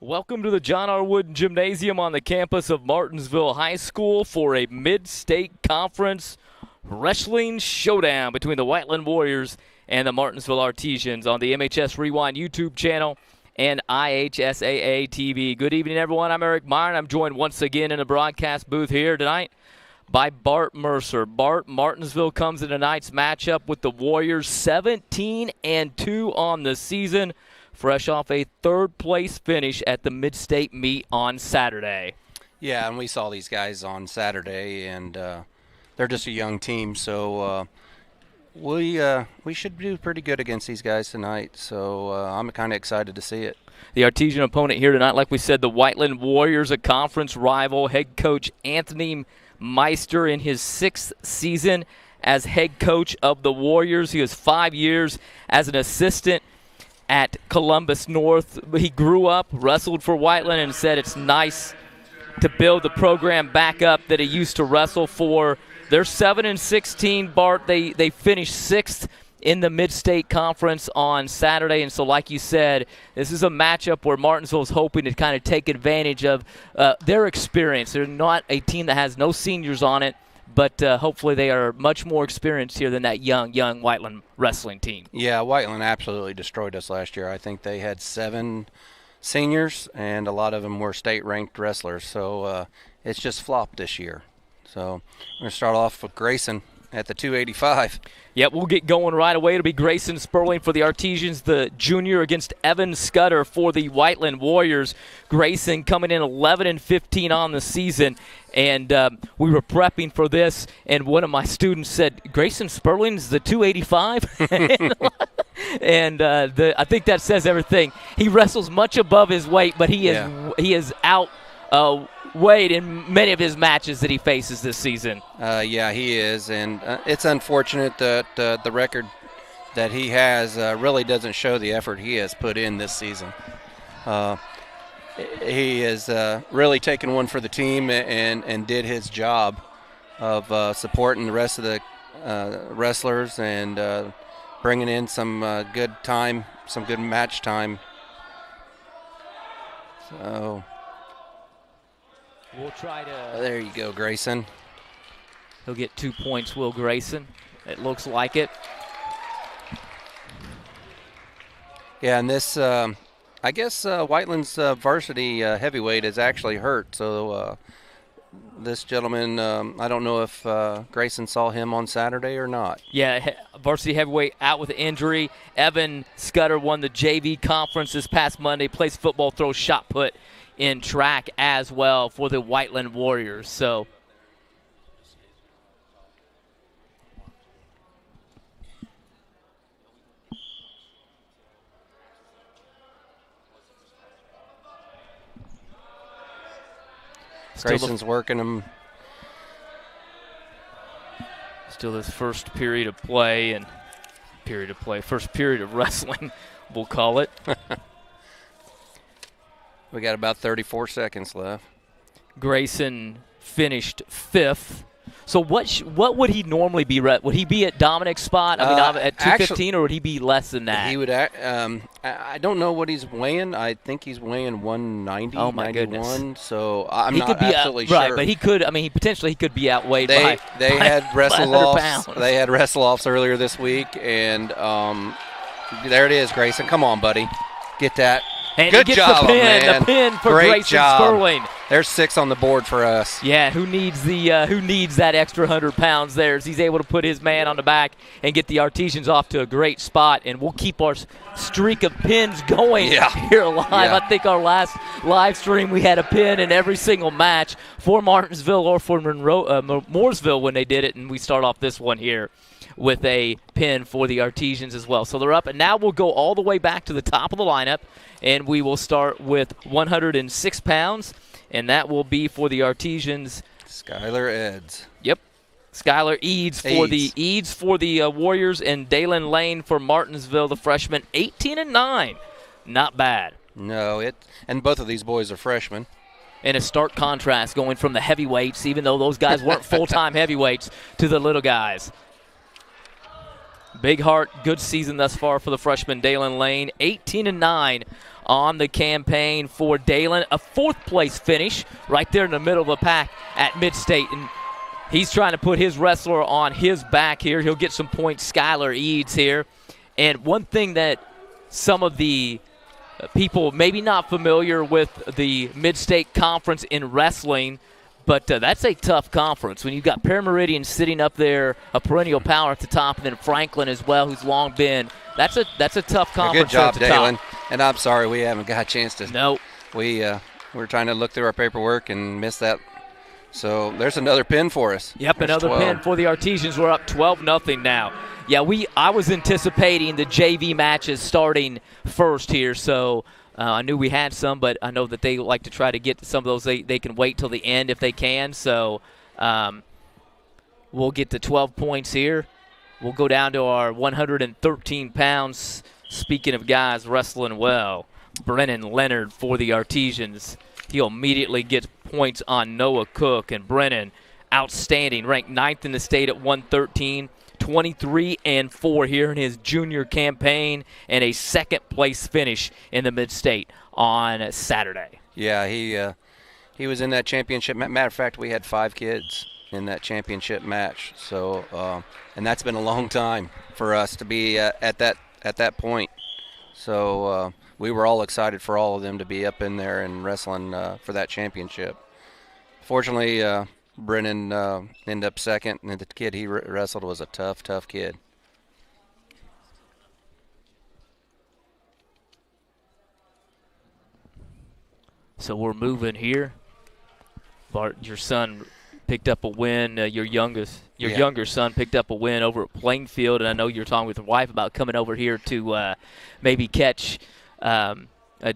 Welcome to the John R. Wooden Gymnasium on the campus of Martinsville High School for a Mid-State Conference wrestling showdown between the Whiteland Warriors and the Martinsville Artesians on the MHS Rewind YouTube channel and IHSAA TV. Good evening, everyone. I'm Eric Meyer, and I'm joined once again in the broadcast booth here tonight by Bart Mercer. Bart, Martinsville comes in tonight's matchup with the Warriors 17-2 on the season, fresh off a third-place finish at the Mid-State meet on Saturday. Yeah, and we saw these guys on Saturday, and they're just a young team, so we should do pretty good against these guys tonight. So I'm kind of excited to see it. The Artesian opponent here tonight, like we said, the Whiteland Warriors, a conference rival. Head coach Anthony Meister in his 6th season as head coach of the Warriors. He has 5 years as an assistant at Columbus North. He grew up, wrestled for Whiteland, and said it's nice to build the program back up that he used to wrestle for. They're 7-16, Bart. They finished 6th in the Mid-State Conference on Saturday, and so like you said, this is a matchup where Martinsville is hoping to kind of take advantage of their experience. They're not a team that has no seniors on it, but hopefully they are much more experienced here than that young Whiteland wrestling team. Yeah, Whiteland absolutely destroyed us last year. I think they had 7 seniors, and a lot of them were state-ranked wrestlers, so it's just flopped this year. So we're going to start off with Grayson at the 285. Yep, we'll get going right away. It'll be Grayson Sperling for the Artesians, the junior, against Evan Scudder for the Whiteland Warriors. Grayson coming in 11-15 on the season, and we were prepping for this, and one of my students said, Grayson Sperling's the 285? And I think that says everything. He wrestles much above his weight, but he is out weighed in many of his matches that he faces this season. Yeah, he is, and it's unfortunate that the record that he has really doesn't show the effort he has put in this season. He has really taken one for the team and did his job of supporting the rest of the wrestlers and bringing in some good time, some good match time. So we'll try to. There you go, Grayson. He'll get 2 points, Will Grayson. It looks like it. Yeah, and this, I guess Whiteland's varsity heavyweight is actually hurt. So this gentleman, I don't know if Grayson saw him on Saturday or not. Yeah, varsity heavyweight out with injury. Evan Scudder won the JV conference this past Monday, plays football, throws shot put in track as well for the Whiteland Warriors. So Grayson's working him. Still this first period of play first period of wrestling, we'll call it. We got about 34 seconds left. Grayson finished 5th. So what would he normally be? Would he be at Dominic's spot? I mean, at 215, or would he be less than that? He would. I don't know what he's weighing. I think he's weighing 190. Oh my 91, goodness! So I'm he not could be absolutely sure. Right, but he could. I mean, he potentially could be outweighed they had wrestle-offs. pounds. They had wrestle-offs earlier this week, and there it is, Grayson. Come on, buddy, get that. And good he gets job, the pin for Great Grayson job. Sperling. There's 6 on the board for us. Yeah, who needs that extra 100 pounds there? As he's able to put his man on the back and get the Artesians off to a great spot, and we'll keep our streak of pins going here live. Yeah. I think our last live stream we had a pin in every single match for Martinsville or for Mooresville when they did it, and we start off this one here with a pin for the Artesians as well. So they're up, and now we'll go all the way back to the top of the lineup, and we will start with 106 pounds, and that will be for the Artesians. Skylar Eds. Yep. Skylar Eads for the Warriors, and Dalen Lane for Martinsville, the freshman, 18-9. Not bad. No, and both of these boys are freshmen. In a stark contrast going from the heavyweights, even though those guys weren't full-time heavyweights, to the little guys. Big Heart, good season thus far for the freshman Dalen Lane. 18-9 on the campaign for Dalen. A fourth-place finish right there in the middle of the pack at Mid-State. And he's trying to put his wrestler on his back here. He'll get some points, Skylar Eads here. And one thing that some of the people maybe not familiar with the Mid-State Conference in wrestling, but that's a tough conference. When you've got Parameridian sitting up there, a perennial power at the top, and then Franklin as well, who's long been. That's a tough conference. Good job, at the Dalen. top. And I'm sorry we haven't got a chance to. No. We're trying to look through our paperwork and missed that. So there's another pin for us. Yep, There's another 12. pin for the Artesians. We're up 12-0 now. Yeah, I was anticipating the JV matches starting first here, so I knew we had some, but I know that they like to try to get some of those. They can wait till the end if they can. So we'll get to 12 points here. We'll go down to our 113 pounds. Speaking of guys wrestling well, Brennan Leonard for the Artesians. He'll immediately get points on Noah Cook. And Brennan, outstanding, ranked 9th in the state at 113. 23-4 here in his junior campaign, and a second-place finish in the Mid-State on Saturday. Yeah, he was in that championship. Matter of fact, we had 5 kids in that championship match. So, and that's been a long time for us to be at that point. So we were all excited for all of them to be up in there and wrestling for that championship. Fortunately, Brennan ended up second, and the kid he wrestled was a tough kid. So we're moving here. Bart, your son picked up a win. Your younger son picked up a win over at Plainfield, and I know you're talking with your wife about coming over here to maybe catch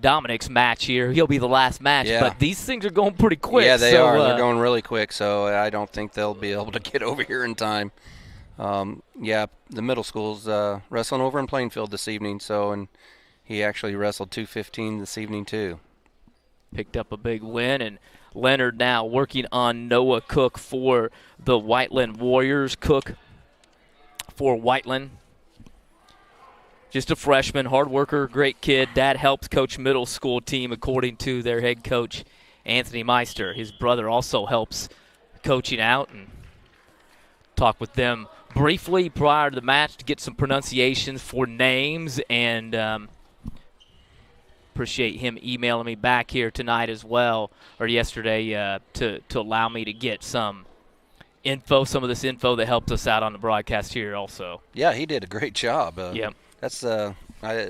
Dominic's match here. He'll be the last match, but these things are going pretty quick. Yeah, they are. They're going really quick, so I don't think they'll be able to get over here in time. The middle school's wrestling over in Plainfield this evening, and he actually wrestled 2:15 this evening too. Picked up a big win, and Leonard now working on Noah Cook for the Whiteland Warriors. Cook for Whiteland. Just a freshman, hard worker, great kid. Dad helps coach middle school team, according to their head coach, Anthony Meister. His brother also helps coaching out, and talk with them briefly prior to the match to get some pronunciations for names, and appreciate him emailing me back here tonight as well, or yesterday, to allow me to get some of this info that helped us out on the broadcast here also. Yeah, he did a great job. Yeah. That's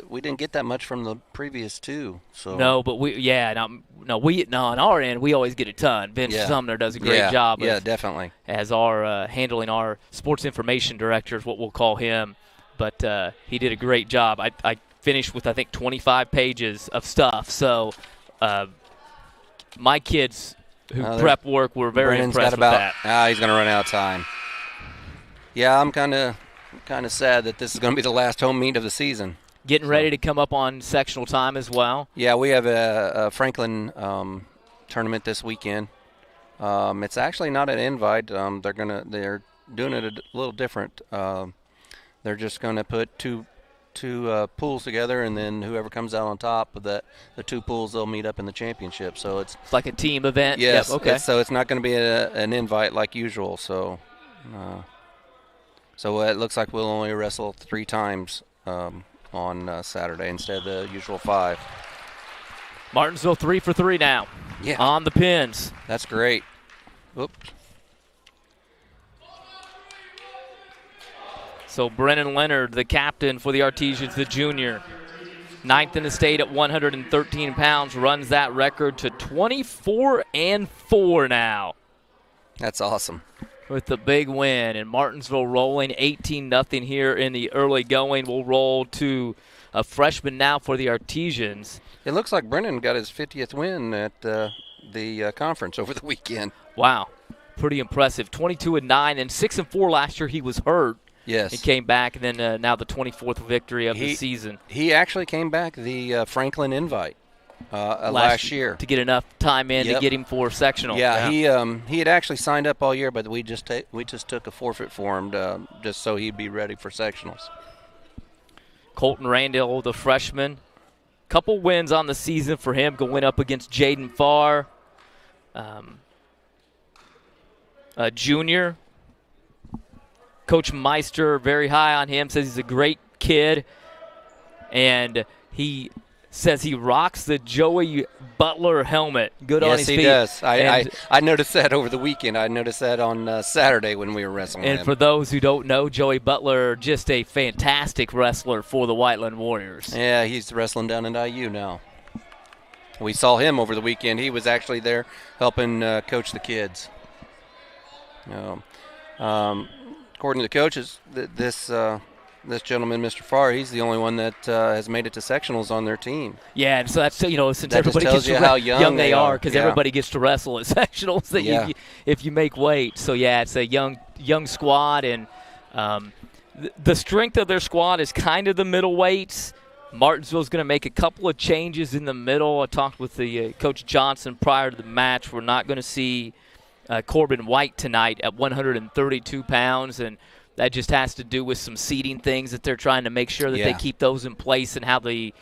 we didn't get that much from the previous two. So no, but on our end we always get a ton. Vince Sumner does a great job. Yeah, definitely. As our handling our sports information director is what we'll call him, but he did a great job. I finished with I think 25 pages of stuff. So my kids who prep work were very impressed with that. He's going to run out of time. Yeah, I'm kind of sad that this is going to be the last home meet of the season. Getting ready to come up on sectional time as well. Yeah, we have a Franklin tournament this weekend. It's actually not an invite. They're doing it a little different. They're just going to put two pools together, and then whoever comes out on top of the 2 pools, they'll meet up in the championship. So it's like a team event. Yes. Yep, okay. So it's not going to be an invite like usual. So. So it looks like we'll only wrestle 3 times on Saturday instead of the usual 5. Martinsville 3 for 3 now. Yeah. On the pins. That's great. Oops. So Brennan Leonard, the captain for the Artesians, the junior, 9th in the state at 113 pounds, runs that record to 24-4 now. That's awesome. With the big win, and Martinsville rolling 18-0 here in the early going. We'll roll to a freshman now for the Artesians. It looks like Brennan got his 50th win at the conference over the weekend. Wow, pretty impressive. 22-9, and 6-4 last year. He was hurt. Yes. He came back, and then now the 24th victory of the season. He actually came back the Franklin invite. Last year to get enough time in to get him for sectional. Yeah, he had actually signed up all year, but we just took a forfeit for him just so he'd be ready for sectionals. Colton Randall, the freshman, couple wins on the season for him, going up against Jaden Farr, junior. Coach Meister, very high on him, says he's a great kid, and he says he rocks the Joey Butler helmet. Good on his feet. Yes, he does. I noticed that over the weekend. I noticed that on Saturday when we were wrestling And him. for those who don't know, Joey Butler, just a fantastic wrestler for the Whiteland Warriors. Yeah, he's wrestling down at IU now. We saw him over the weekend. He was actually there helping coach the kids. According to the coaches, this gentleman, Mr. Farr, he's the only one that has made it to sectionals on their team. Yeah, and so that's, since that everybody just tells gets you how young they are, because yeah. everybody gets to wrestle at sectionals if you make weight. So, yeah, it's a young squad, and the strength of their squad is kind of the middleweights. Martinsville's going to make a couple of changes in the middle. I talked with the Coach Johnson prior to the match. We're not going to see Corbin White tonight at 132 pounds, and that just has to do with some seating things that they're trying to make sure that they keep those in place, and how the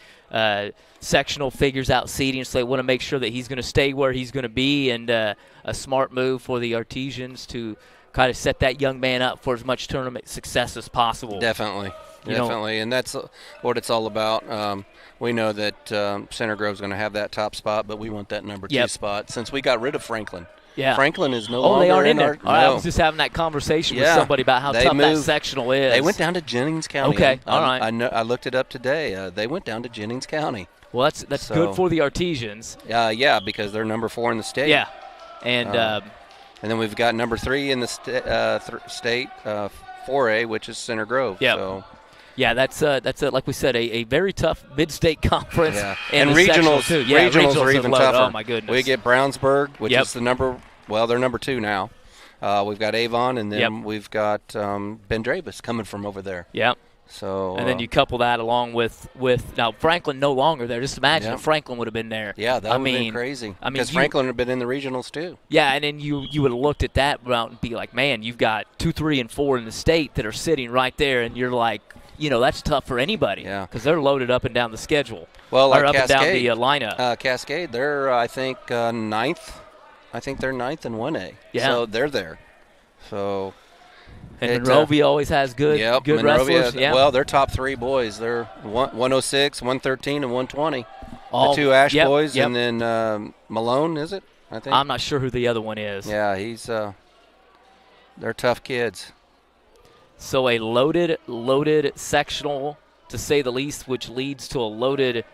sectional figures out seating. So they want to make sure that he's going to stay where he's going to be, and a smart move for the Artesians to kind of set that young man up for as much tournament success as possible. Definitely. And that's what it's all about. We know that Center Grove's going to have that top spot, but we want that number 2 spot since we got rid of Franklin. Yeah. Franklin is no longer they aren't in there. No. I was just having that conversation with somebody about how tough that sectional is. They went down to Jennings County. Okay, all right. I looked it up today. They went down to Jennings County. Well, that's good for the Artesians. Yeah, because they're number 4 in the state. Yeah, and then we've got number 3 in the state 4A, which is Center Grove. Yeah. So. Yeah, that's like we said, a very tough mid-state conference. Yeah. And regionals too. Yeah, regionals are even tougher. Oh, my goodness. We get Brownsburg, which is they're number 2 now. We've got Avon, and then we've got Ben Dravis coming from over there. Yep. So, and then you couple that along with now Franklin no longer there. Just imagine if Franklin would have been there. Yeah, that would have been crazy. Because Franklin would have been in the regionals too. Yeah, and then you would have looked at that route and be like, man, you've got 2, 3, and 4 in the state that are sitting right there, and you're like, that's tough for anybody. Yeah. Because they're loaded up and down the schedule. Well, like up Cascade, and down the lineup. Cascade, they're I think 9th. I think they're 9th in 1A. Yeah. So they're there. So. And Monrovia always has good wrestlers. Yeah. Well, their top 3 boys, they're 106, 113, and 120. All, the 2 Ash boys, and then Malone, is it? I think. I'm not sure who the other one is. Yeah, he's. They're tough kids. So a loaded sectional, to say the least, which leads to a loaded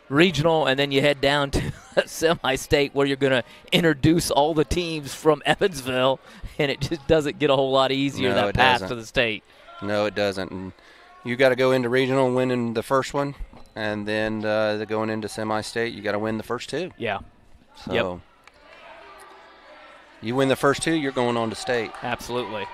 regional, and then you head down to a semi-state where you're going to introduce all the teams from Evansville, and it just doesn't get a whole lot easier, that path to the state. No, it doesn't. And you got to go into regional and win in the first one, and then going into semi-state, you got to win the first 2. Yeah. So you win the first 2, you're going on to state. Absolutely.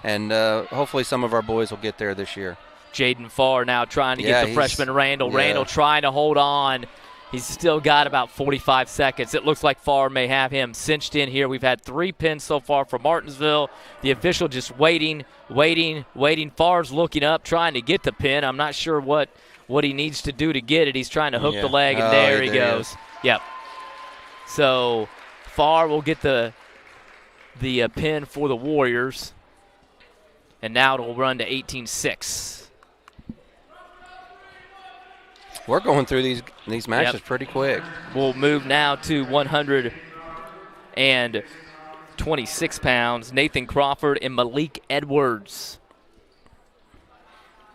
And hopefully some of our boys will get there this year. Jaden Farr now trying to get the freshman Randall. Yeah. Randall trying to hold on. He's still got about 45 seconds. It looks like Farr may have him cinched in here. We've had 3 pins so far for Martinsville. The official just waiting. Farr's looking up, trying to get the pin. I'm not sure what he needs to do to get it. He's trying to hook the leg, and there he goes. Yep. So Farr will get the pin for the Warriors. And now it'll run to 18-6. We're going through these matches pretty quick. We'll move now to 126 pounds. Nathan Crawford and Malik Edwards.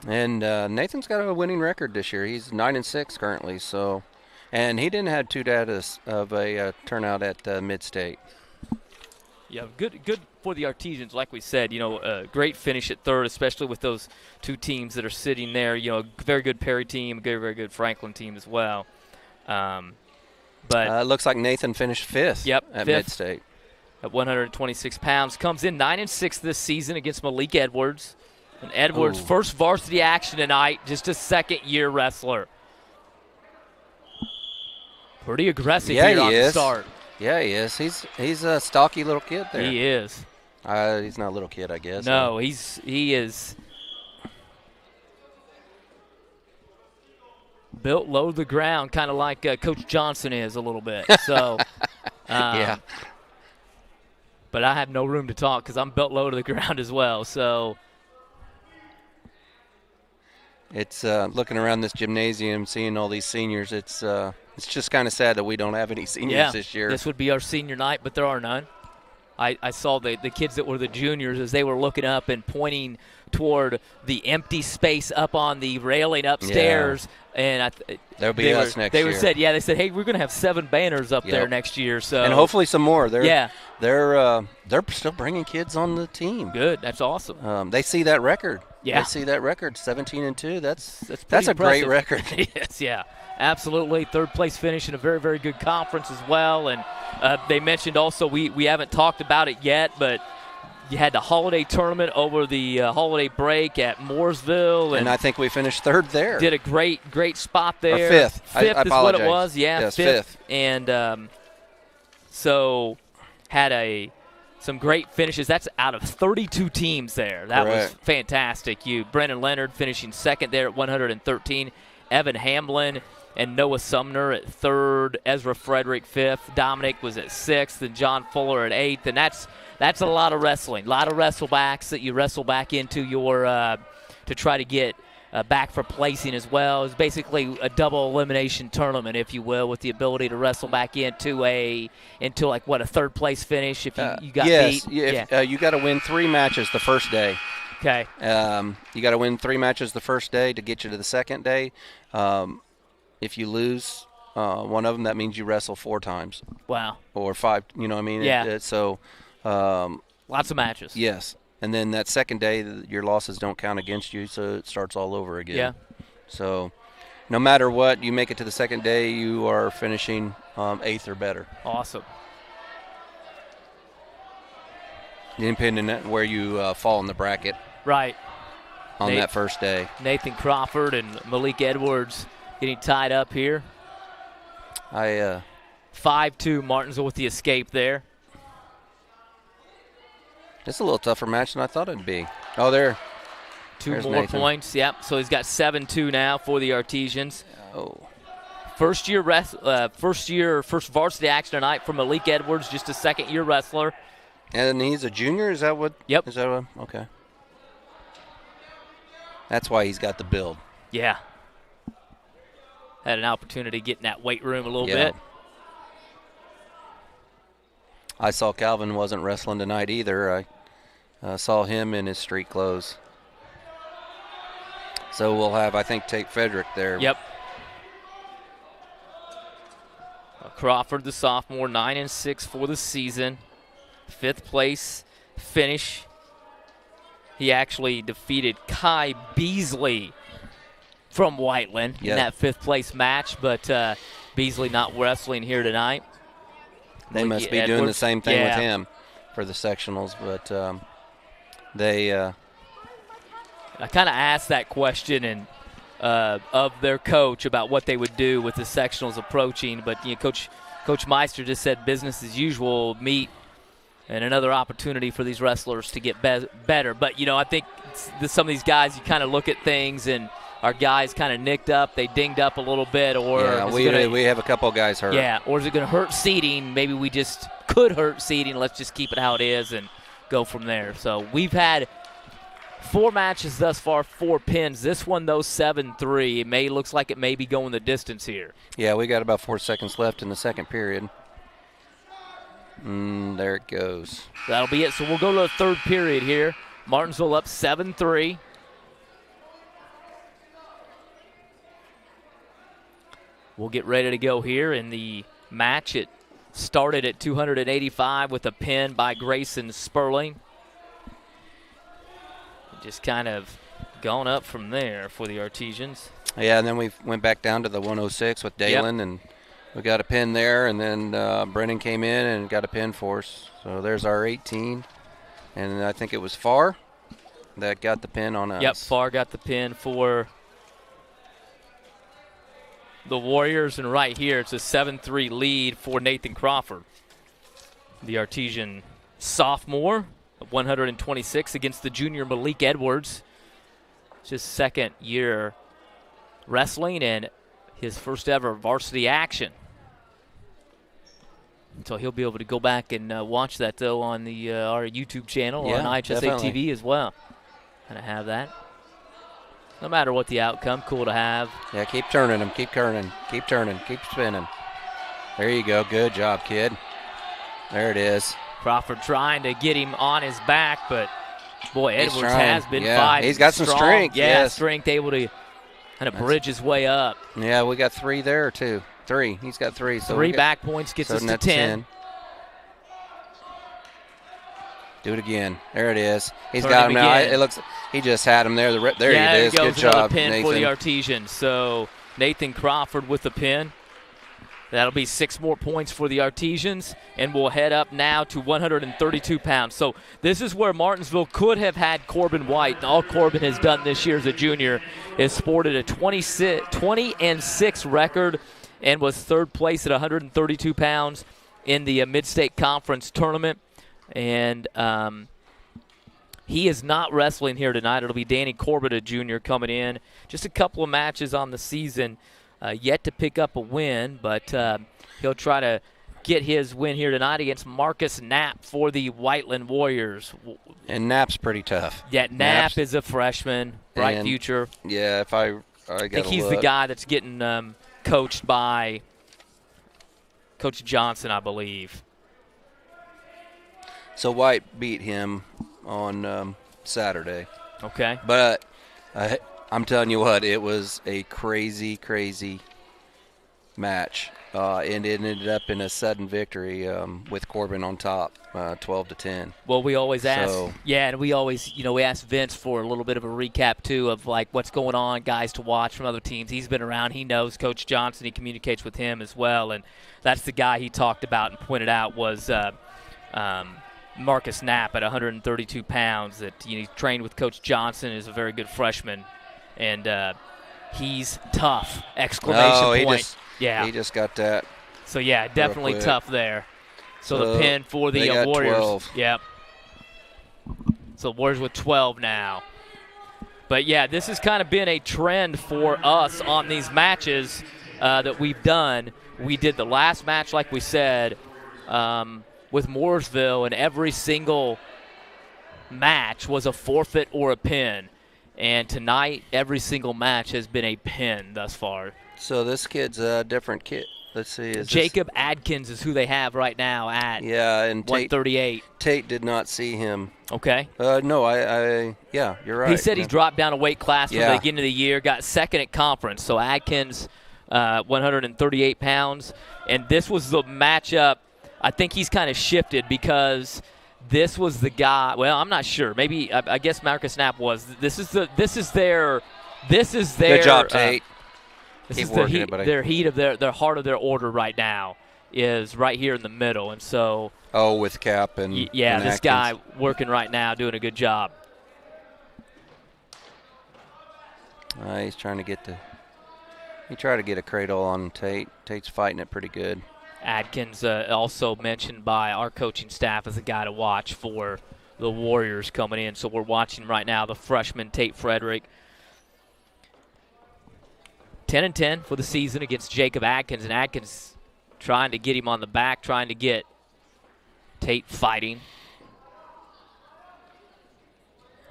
And Nathan's got a winning record this year. He's 9-6 currently. So, and he didn't have too bad of a turnout at Mid-State. Yeah, good for the Artesians, like we said. Great finish at third, especially with those 2 teams that are sitting there. A very good Perry team, a very good Franklin team as well. But it looks like Nathan finished 5th at Mid-State. At 126 pounds. Comes in 9-6 this season against Malik Edwards. And Edwards' first varsity action tonight, just a second-year wrestler. Pretty aggressive here on the start. Yeah, he is. He's a stocky little kid there. He is. He's not a little kid, I guess. No, he is. built low to the ground, kind of like Coach Johnson is a little bit. So, Yeah. But I have no room to talk because I'm built low to the ground as well. So it's looking around this gymnasium, seeing all these seniors. It's just kind of sad that we don't have any seniors this year. This would be our senior night, but there are none. I saw the kids that were the juniors as they were looking up and pointing toward the empty space up on the railing upstairs. Yeah. And There'll be us next year. They said, hey, we're going to have 7 banners up there next year. So and hopefully some more. They're still bringing kids on the team. Good. That's awesome. They see that record. Yeah. They see that record, 17-2. That's a impressive. great record. Yes, yeah. Absolutely. Third place finish in a very, very good conference as well. And they mentioned also, we haven't talked about it yet, but you had the holiday tournament over the holiday break at Mooresville. And I think we finished 3rd there. Did a great spot there. Or 5th. 5th is what it was. Yeah, yes, 5th. And so had some great finishes. That's out of 32 teams there. That was fantastic. Brennan Leonard finishing 2nd there at 113. Evan Hamlin and Noah Sumner at 3rd. Ezra Frederick 5th. Dominic was at 6th. And John Fuller at 8th. And that's a lot of wrestling. A lot of wrestlebacks that you wrestle back into your to try to get back for placing as well. It's basically a double elimination tournament, if you will, with the ability to wrestle back into a 3rd place finish if you got beat. Yes, you got to win 3 matches the first day. Okay. You got to win 3 matches the first day to get you to the second day. If you lose one of them, that means you wrestle 4 times. Wow. Or 5. You know what I mean? Yeah. Lots of matches. Yes. And then that second day, your losses don't count against you, so it starts all over again. Yeah. So no matter what, you make it to the second day, you are finishing 8th or better. Awesome. Independent of where you fall in the bracket. Right. On that first day. Nathan Crawford and Malik Edwards getting tied up here. 5-2 Martinsville with the escape there. It's a little tougher match than I thought it'd be. Oh, there's more Nathan. points. Yep. So he's got 7-2 now for the Artesians. Oh. First varsity action tonight for Malik Edwards, just a second-year wrestler. And he's a junior? Is that what? Yep. Is that what? Okay. That's why he's got the build. Yeah. Had an opportunity to get in that weight room a little bit. I saw Calvin wasn't wrestling tonight either. I saw him in his street clothes. So we'll have, I think, Tate Frederick there. Yep. Crawford, the sophomore, 9-6 for the season. 5th place finish. He actually defeated Kai Beasley from Whiteland in that 5th place match, but Beasley not wrestling here tonight. They must be doing the same thing with him for the sectionals, but I kind of asked that question and of their coach about what they would do with the sectionals approaching, but Coach Meister just said business as usual, meet, and another opportunity for these wrestlers to get better. But, I think some of these guys, you kind of look at things and our guys kind of nicked up, they dinged up a little bit, or we have a couple of guys hurt. Yeah, or is it going to hurt seeding? Maybe we just could hurt seeding. Let's just keep it how it is and go from there. So we've had 4 matches thus far, 4 pins. This one, though, 7-3. Looks like it may be going the distance here. Yeah, we got about 4 seconds left in the second period. There it goes. That'll be it. So we'll go to the 3rd period here. Martinsville up 7-3. We'll get ready to go here in the match. It started at 285 with a pin by Grayson Sperling. Just kind of gone up from there for the Artesians. Yeah, and then we went back down to the 106 with Dalen, and we got a pin there, and then Brennan came in and got a pin for us. So there's our 18, and I think it was Farr that got the pin on us. Yep, Farr got the pin for the Warriors, and right here it's a 7-3 lead for Nathan Crawford. The Artesian sophomore, 126 against the junior Malik Edwards. Just 2nd year wrestling, and his first ever varsity action. So he'll be able to go back and watch that, though, on the our YouTube channel or on IHSA definitely. TV as well. Gonna have that. No matter what the outcome, cool to have. Yeah, keep turning him, keep turning, keep turning, keep spinning. There you go. Good job, kid. There it is. Crawford trying to get him on his back, but boy, He's Edwards trying. has been Yeah, fighting. he's got some strong. strength, Yeah, yes. strength, able to kind of bridge his way up. Yeah, we got 3 there, too. 3. He's got 3. So 3 back points gets us to that's 10. Do it again. There it is. He's Turn got him him now. again. It looks. He just had him there. There Yeah, it is. there goes Good another job, pin Nathan. for the Artesians. So Nathan Crawford with the pin. That'll be 6 more points for the Artesians, and we'll head up now to 132 pounds. So this is where Martinsville could have had Corbin White. And all Corbin has done this year as a junior is sported a 20-6 record and was 3rd place at 132 pounds in the Mid-State Conference tournament. And he is not wrestling here tonight. It'll be Danny Corbett, a junior, coming in. Just a couple of matches on the season. Yet to pick up a win, but he'll try to get his win here tonight against Marcus Knapp for the Whiteland Warriors. And Knapp's pretty tough. Yeah, Knapp is a freshman, bright And, future. Yeah, if I think he's the guy that's getting coached by Coach Johnson, I believe. So White beat him on Saturday. Okay. But I'm telling you what, it was a crazy, crazy match. And it ended up in a sudden victory with Corbin on top, 12-10. Well, we always ask, and we always, we ask Vince for a little bit of a recap, too, of, like, what's going on, guys to watch from other teams. He's been around. He knows Coach Johnson. He communicates with him as well. And that's the guy he talked about and pointed out was Marcus Knapp at 132 pounds. That he trained with Coach Johnson, is a very good freshman. And he's tough, exclamation point. He just got that. So, yeah, definitely tough there. So the pin for the Warriors. 12. Yep. So Warriors with 12 now. But, yeah, this has kind of been a trend for us on these matches that we've done. We did the last match, like we said, with Mooresville, and every single match was a forfeit or a pin. And tonight, every single match has been a pin thus far. So this kid's a different kid. Let's see. Jacob Adkins is who they have right now at and 138. Tate did not see him. Okay. No, yeah, you're right. He said he's dropped down a weight class from the beginning of the year, got 2nd at conference. So Adkins, 138 pounds. And this was the matchup. I think he's kind of shifted because this was the guy. Well, I'm not sure. Maybe I guess Marcus Knapp was. This is their. Good job, Tate. This is their heat of their heart of their order right now is right here in the middle, and so. Oh, with Cap and this Atkins. guy working right now, doing a good job. He's trying to get He tried to get a cradle on Tate. Tate's fighting it pretty good. Adkins, also mentioned by our coaching staff as a guy to watch for the Warriors coming in. So we're watching right now the freshman Tate Frederick. 10-10 for the season against Jacob Adkins, and Adkins trying to get him on the back, trying to get Tate fighting.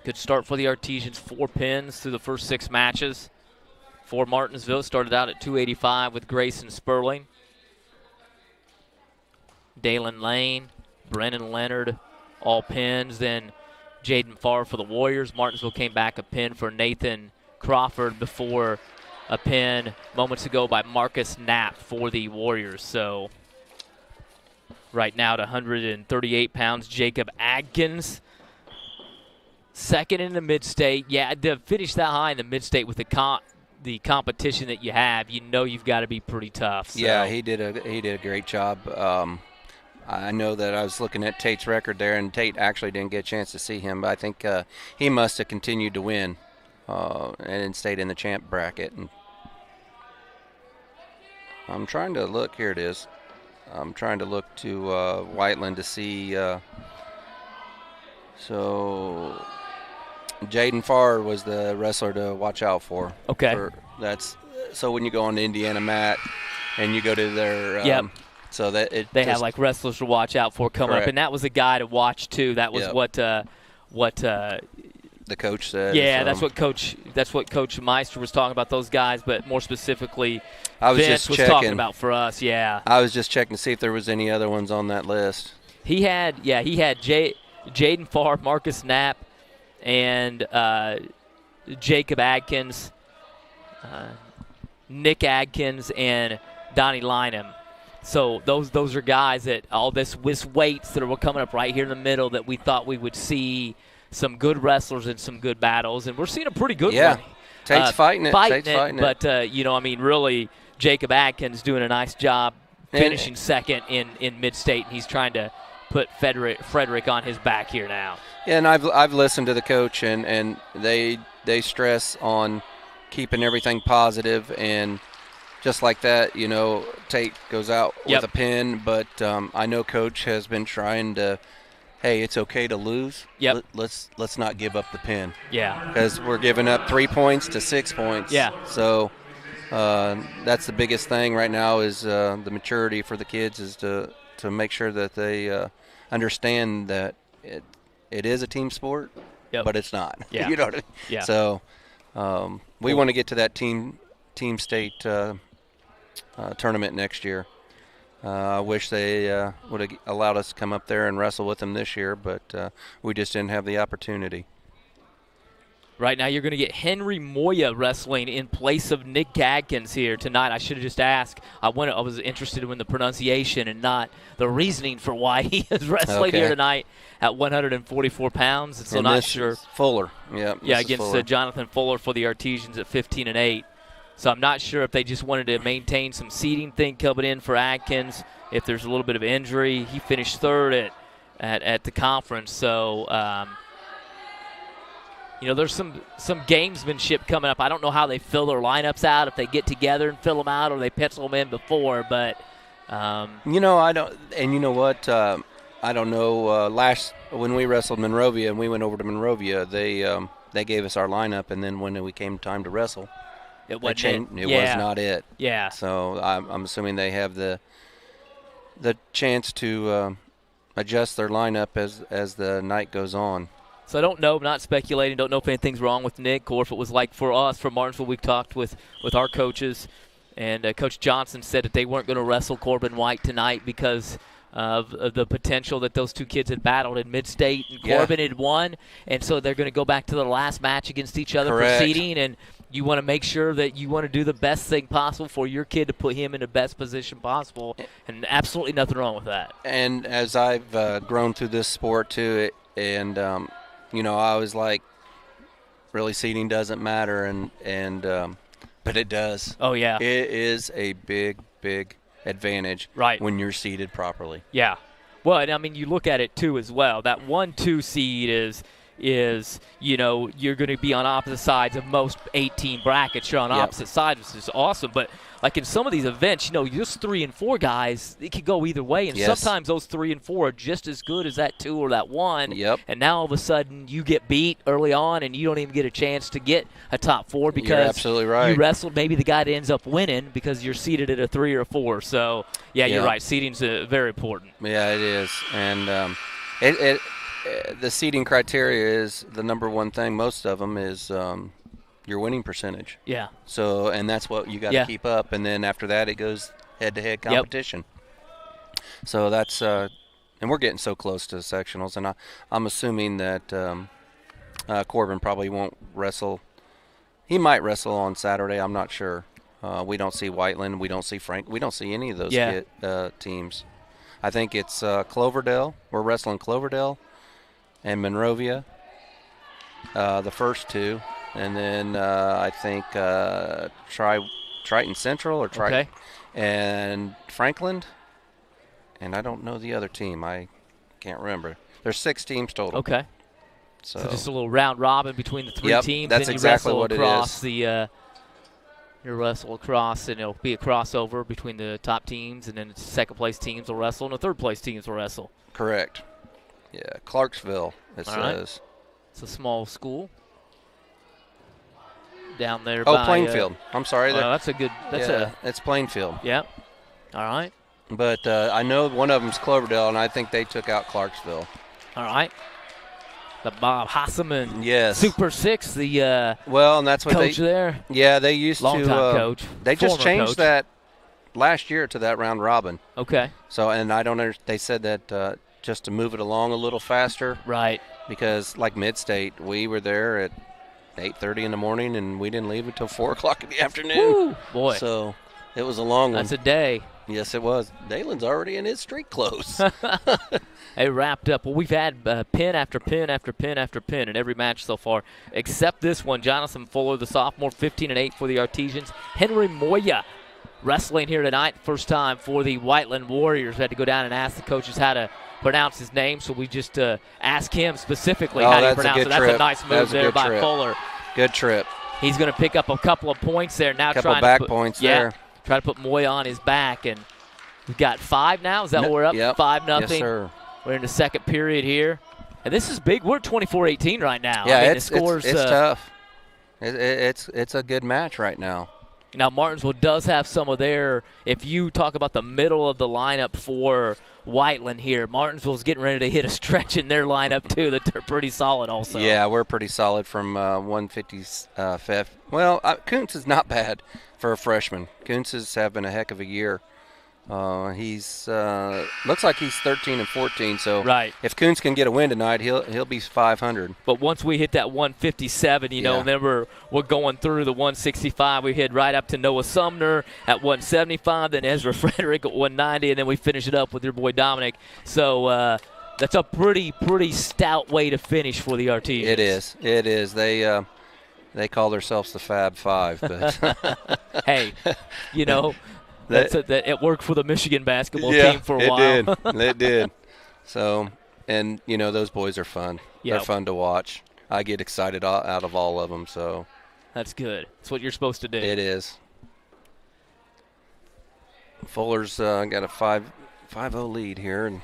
Good start for the Artesians, 4 pins through the first 6 matches. For Martinsville, started out at 285 with Grayson Sperling. Dalen Lane, Brennan Leonard, all pins. Then Jaden Farr for the Warriors. Martinsville came back a pin for Nathan Crawford before a pin moments ago by Marcus Knapp for the Warriors. So right now at 138 pounds, Jacob Adkins. 2nd in the Mid-State. Yeah, to finish that high in the Mid-State with the competition that you have, you've got to be pretty tough. So. Yeah, he did a great job. I know that I was looking at Tate's record there, and Tate actually didn't get a chance to see him, but I think he must have continued to win and stayed in the champ bracket. And I'm trying to look. Here it is. I'm trying to look to Whiteland to see. So Jaden Farr was the wrestler to watch out for. Okay. That's so when you go on the Indiana mat and you go to their Yep. So that it They just, have like wrestlers to watch out for coming up, Correct. and that was a guy to watch too. That was Yep. what the coach said. yeah, that's what Coach Meister was talking about, those guys, but more specifically, I was Vince just was checking. talking about for us. Yeah, I was just checking to see if there was any other ones on that list. he had Jaden Farr, Marcus Knapp, and Jacob Adkins, Nick Adkins, and Donnie Lynham. So those are guys that all this weights that were coming up right here in the middle that we thought we would see some good wrestlers and some good battles, and we're seeing a pretty good one. Tate's fighting it. But really, Jacob Adkins doing a nice job finishing second in mid-state, and he's trying to put Frederick on his back here now. Yeah, and I've listened to the coach, and they stress on keeping everything positive, and just like that, Tate goes out with a pin, but I know Coach has been trying to, hey, it's okay to lose. Yep. Let's not give up the pin. Yeah. Because we're giving up 3 points to 6 points. Yeah. So that's the biggest thing right now is the maturity for the kids is to make sure that they understand that it is a team sport, but it's not. Yeah. You know what I mean? Yeah. So we want to get to that team state tournament next year. I wish they would have allowed us to come up there and wrestle with them this year, but we just didn't have the opportunity. Right now you're going to get Henry Moya wrestling in place of Nick Adkins here tonight. I should have just asked. I was interested in the pronunciation and not the reasoning for why he is wrestling here tonight at 144 pounds. And so not sure. Fuller. Yeah, against Jonathan Fuller for the Artesians at 15-8. So I'm not sure if they just wanted to maintain some seeding thing coming in for Adkins. If there's a little bit of injury, he finished third at the conference. So, there's some gamesmanship coming up. I don't know how they fill their lineups out, if they get together and fill them out or they pencil them in before. But I don't. And you know what? I don't know. When we wrestled Monrovia and we went over to Monrovia, they gave us our lineup, and then when we came time to wrestle, it wasn't it was not it. Yeah. So I'm assuming they have the chance to adjust their lineup as the night goes on. So I don't know, I'm not speculating, don't know if anything's wrong with Nick or if it was like for us, from Martinsville, we talked with our coaches, and Coach Johnson said that they weren't going to wrestle Corbin White tonight because of the potential that those two kids had battled in mid-state, and Corbin had won, and so they're going to go back to the last match against each other for seeding, and you want to make sure that you want to do the best thing possible for your kid to put him in the best position possible, and absolutely nothing wrong with that. And as I've grown through this sport too, I was like, really, seeding doesn't matter, but it does. Oh, yeah. It is a big, big advantage when you're seeded properly. Yeah. Well, and you look at it too as well. That 1-2 seed is you're going to be on opposite sides of most 18 brackets. You're on opposite sides, which is awesome. But like in some of these events, just 3 and 4 guys, it could go either way. And sometimes those 3 and 4 are just as good as that 2 or that 1. Yep. And now all of a sudden you get beat early on and you don't even get a chance to get a top 4 because you're absolutely right. You wrestled maybe the guy that ends up winning because you're seated at a 3 or a 4. So, you're right. Seeding's very important. Yeah, it is. And the seeding criteria is the number one thing. Most of them is your winning percentage. Yeah. So, and that's what you got to keep up. And then after that, it goes head-to-head competition. Yep. So that's and we're getting so close to the sectionals. And I'm assuming that Corbin probably won't wrestle. He might wrestle on Saturday. I'm not sure. We don't see Whiteland. We don't see Frank. We don't see any of those teams. I think it's Cloverdale. We're wrestling Cloverdale and Monrovia, the first 2, and then I think Triton Central or Triton and Franklin, and I don't know the other team. I can't remember. There's 6 teams total. Okay. So just a little round robin between the 3 teams. That's and exactly what it is. You wrestle across, and it'll be a crossover between the top teams, and then the second-place teams will wrestle, and the third-place teams will wrestle. Correct. Yeah, Clarksville, it says. Right. It's a small school. down there. Oh, by, Plainfield. I'm sorry. That's a good. It's Plainfield. Yeah. All right. But I know one of them's Cloverdale, and I think they took out Clarksville. All right. The Bob Hasseman. Yes. Super Six, the and that's what coach there. Yeah, they used Long-time coach. They just changed coach. that last year to that round robin. Okay. So, and I don't understand. They said that just to move it along a little faster. Right. Because like Mid-State, we were there at 8:30 in the morning, and we didn't leave until 4 o'clock in the afternoon. Woo, boy. So it was a long one. That's a day. Yes, it was. Dalen's already in his street clothes. They wrapped up. Well, we've had pin after pin after pin after pin in every match so far, except this one. Jonathan Fuller, the sophomore, 15-8 for the Artesians. Henry Moya wrestling here tonight, first time for the Whiteland Warriors. We had to go down and ask the coaches how to pronounce his name, so we just asked him specifically how do you pronounce it. That's a nice move there by Fuller. Good trip. He's going to pick up a couple of points there. Now couple trying back to put, points yeah, there. Try to put Moya on his back, and we've got 5 now. Is that what we're up? Yep. 5-0. Yes, sir. We're in the second period here. And this is big. We're 24-18 right now. Yeah, I mean, it's tough. It's a good match right now. Now, Martinsville does have some of their, if you talk about the middle of the lineup for Whiteland here, Martinsville's getting ready to hit a stretch in their lineup, too, that they're pretty solid also. Yeah, we're pretty solid from 155th. Well, Kuntz is not bad for a freshman. Kuntz is having a heck of a year. He's looks like he's 13-14. So right. If Kuntz can get a win tonight, he'll be 500. But once we hit that 157, then we're going through the 165. We head right up to Noah Sumner at 175, then Ezra Frederick at 190, and then we finish it up with your boy Dominic. So that's a pretty stout way to finish for the Artesians. It is. They call themselves the Fab Five, but hey, it worked for the Michigan basketball team for a while. It did. So, and, those boys are fun. Yep. They're fun to watch. I get excited out of all of them. So that's good. That's what you're supposed to do. It is. Fuller's got a 5-0 lead here. And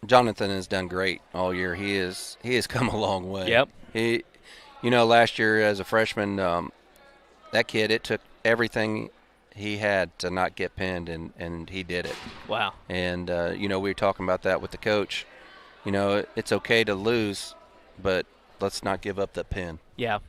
Jonathan has done great all year. He has come a long way. Yep. Last year as a freshman, that kid, it took everything he had to not get pinned, and he did it. Wow. And, we were talking about that with the coach. It's okay to lose, but let's not give up the pin. Yeah.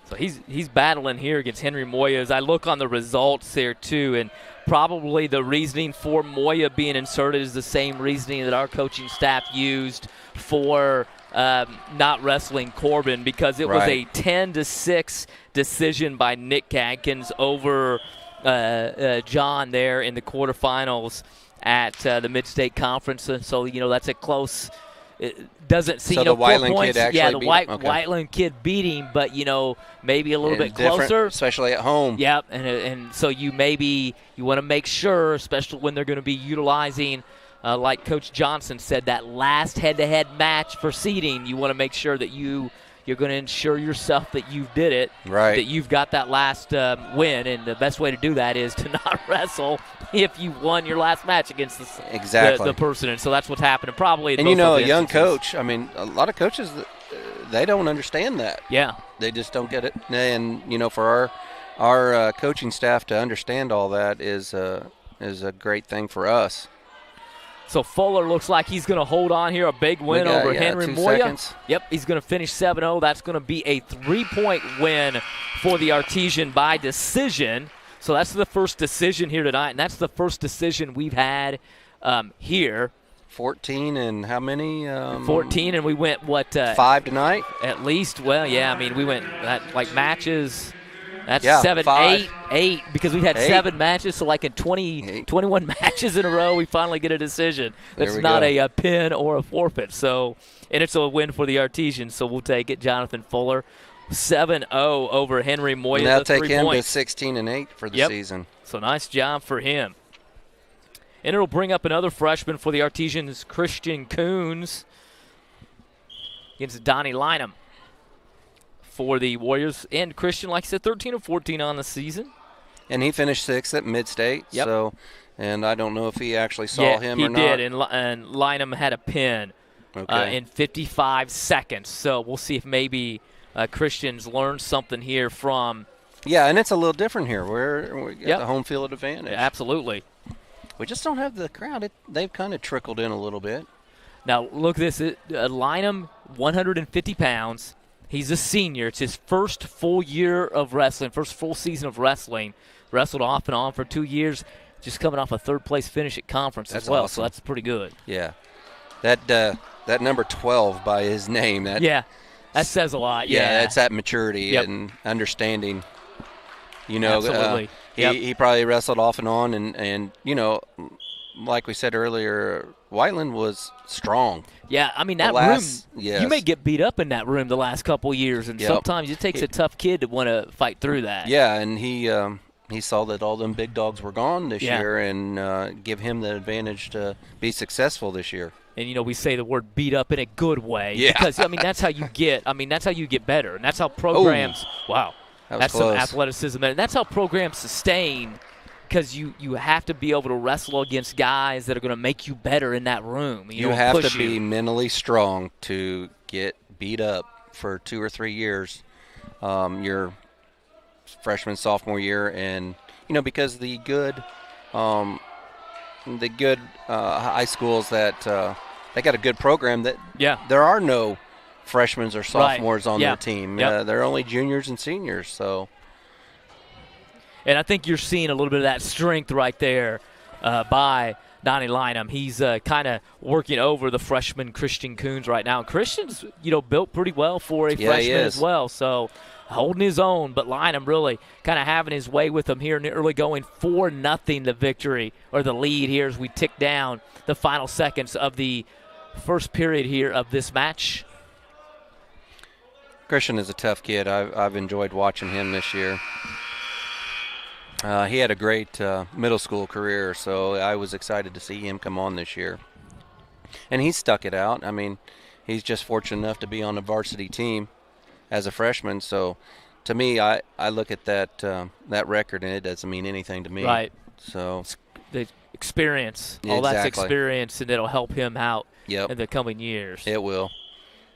So he's battling here against Henry Moya. As I look on the results there, too, and probably the reasoning for Moya being inserted is the same reasoning that our coaching staff used for not wrestling Corbin, because it was a 10-6 decision by Nick Gankins over John there in the quarterfinals at the Mid-State Conference. And so, that's a close – it doesn't seem, so the Whiteland kid actually the Whiteland kid beat him, but, maybe a little bit closer. Especially at home. Yep, and so you want to make sure, especially when they're going to be utilizing – like Coach Johnson said, that last head-to-head match for seeding, you want to make sure that you're going to ensure yourself that you did it, right, that you've got that last win, and the best way to do that is to not wrestle if you won your last match against the person, and so that's what's happening probably. And a young coach, a lot of coaches, they don't understand that. Yeah, they just don't get it, and for our coaching staff to understand all that is a great thing for us. So Fuller looks like he's going to hold on here. A big win over Henry Moya. Seconds. Yep, he's going to finish 7-0. That's going to be a 3-point win for the Artesian by decision. So that's the first decision here tonight, and that's the first decision we've had here. 14 and how many? 14, and we went, 5 tonight? At least. Well, yeah, we went matches. That's 7, 8, because we've had 7 matches, so like in 21 matches in a row, we finally get a decision. That's not a pin or a forfeit. So, and it's a win for the Artesians, so we'll take it. Jonathan Fuller, 7-0 over Henry Moya. And that'll take him to 16-8 for the season. So nice job for him. And it'll bring up another freshman for the Artesians, Christian Coons, against Donnie Lynham. For the Warriors, and Christian, like I said, 13-14 on the season. And he finished 6th at Mid-State. Yep. So, and I don't know if he actually saw him or not. Yeah, he did, and Lynham had a pin. Okay. in 55 seconds. So we'll see if maybe Christian's learned something here from. Yeah, and it's a little different here. We got Yep. the home field advantage. Absolutely. We just don't have the crowd. They've kind of trickled in a little bit. Now, look at this. Lynham, 150 pounds. He's a senior. It's his first full year of wrestling, first full season of wrestling. Wrestled off and on for 2 years, just coming off a third-place finish at conference That's as well, awesome. so that's pretty good. Yeah. That number 12 by his name. That says a lot. Yeah, that's that maturity Yep. and understanding. You know, Absolutely. He probably wrestled off and on, and you know, like we said earlier, Whiteland was strong. Yeah, I mean, that room, you may get beat up in that room the last couple of years, and Yep. sometimes it takes a tough kid to want to fight through that. Yeah, and he saw that all them big dogs were gone this Yeah. year and give him the advantage to be successful this year. And, you know, we say the word beat up in a good way. Yeah. Because, I mean, that's how you get better. And that's how programs – wow. That was That's close. some athleticism. And that's how programs sustain, because you have to be able to wrestle against guys that are going to make you better in that room. You have to be mentally strong to get beat up for 2 or 3 years, your freshman, sophomore year. And, you know, because the good high schools that they got a good program that there are no freshmen or sophomores on their team. Yep. They're only juniors and seniors. So, and I think you're seeing a little bit of that strength right there by Donnie Lynham. He's kind of working over the freshman Christian Coons right now. And Christian's, you know, built pretty well for a freshman as well. So holding his own, but Lynham really kind of having his way with him here in the early going. 4-0 the victory, or the lead here as we tick down the final seconds of the first period here of this match. Christian is a tough kid. I've enjoyed watching him this year. He had a great middle school career, so I was excited to see him come on this year. And he stuck it out. I mean, he's just fortunate enough to be on a varsity team as a freshman. So, to me, I look at that record, and it doesn't mean anything to me. Right. So the experience, all that's experience, and it'll help him out in the coming years. It will.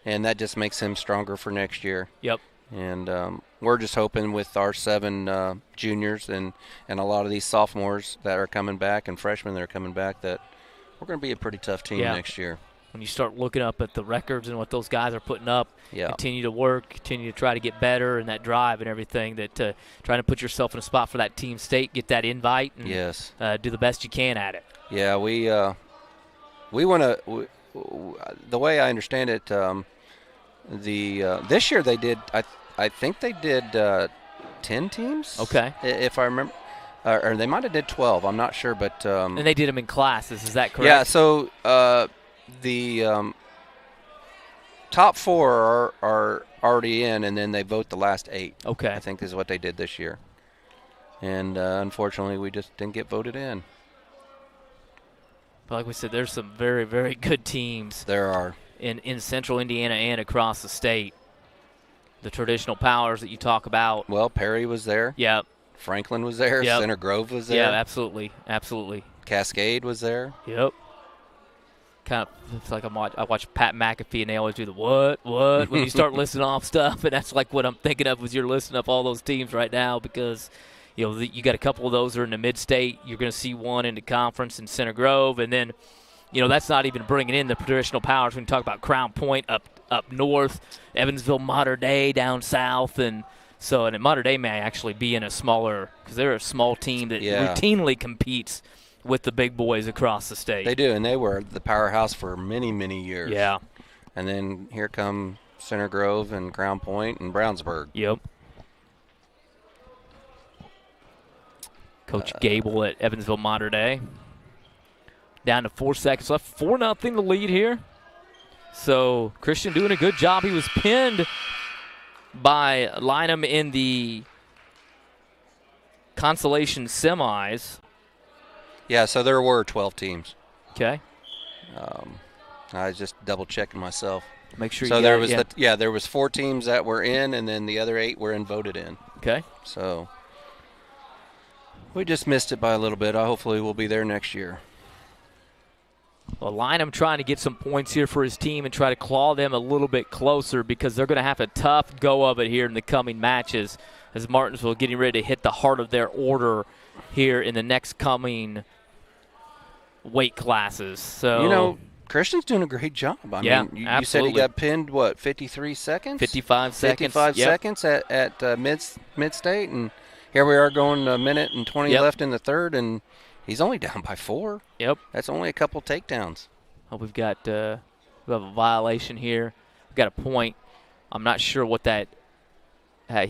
And that just makes him stronger for next year. Yep. And we're just hoping with our 7 juniors and a lot of these sophomores that are coming back and freshmen that are coming back that we're going to be a pretty tough team next year. When you start looking up at the records and what those guys are putting up, continue to work, continue to try to get better, and that drive and everything, that trying to put yourself in a spot for that team state, get that invite, and do the best you can at it. Yeah, we want to. The way I understand it, this year they did. I think they did 10 teams. Okay. If I remember, or they might have did 12. I'm not sure, but and they did them in classes. Is that correct? Yeah. So the top 4 are already in, and then they vote the last 8. Okay. I think is what they did this year. And unfortunately, we just didn't get voted in. But like we said, there's some very, very good teams. There are. In central Indiana and across the state. The traditional powers that you talk about. Well, Perry was there. Yep. Franklin was there. Yep. Center Grove was there. Yeah, absolutely. Absolutely. Cascade was there. Yep. Kind of, it's like I watch Pat McAfee, and they always do the what when you start listing off stuff, and that's like what I'm thinking of as you're listing up all those teams right now, because you know you got a couple of those that are in the mid-state. You're going to see one in the conference in Center Grove, and then you know that's not even bringing in the traditional powers when you talk about Crown Point up north, Evansville, Mater Dei down south, and Mater Dei may actually be in a smaller, because they're a small team that routinely competes with the big boys across the state. They do, and they were the powerhouse for many, many years. Yeah. And then here come Center Grove and Crown Point and Brownsburg. Yep. Coach Gable at Evansville Mater Dei. Down to 4 seconds left. 4-0 the lead here. So Christian doing a good job. He was pinned by Lynham in the consolation semis. Yeah, so there were 12 teams. Okay. I was just double-checking myself. Make sure so you there was there was 4 teams that were in, and then the other 8 were voted in. Okay. So we just missed it by a little bit. Hopefully we'll be there next year. Well, Lynham trying to get some points here for his team and try to claw them a little bit closer because they're going to have a tough go of it here in the coming matches as Martinsville getting ready to hit the heart of their order here in the next coming weight classes. So Christian's doing a great job. I mean, you said he got pinned, 53 seconds? 55 seconds. 55 seconds at mid-state, and here we are going a minute and 20 left in the third, and he's only down by 4. Yep. That's only a couple takedowns. Oh, we have a violation here. We've got a point. I'm not sure what that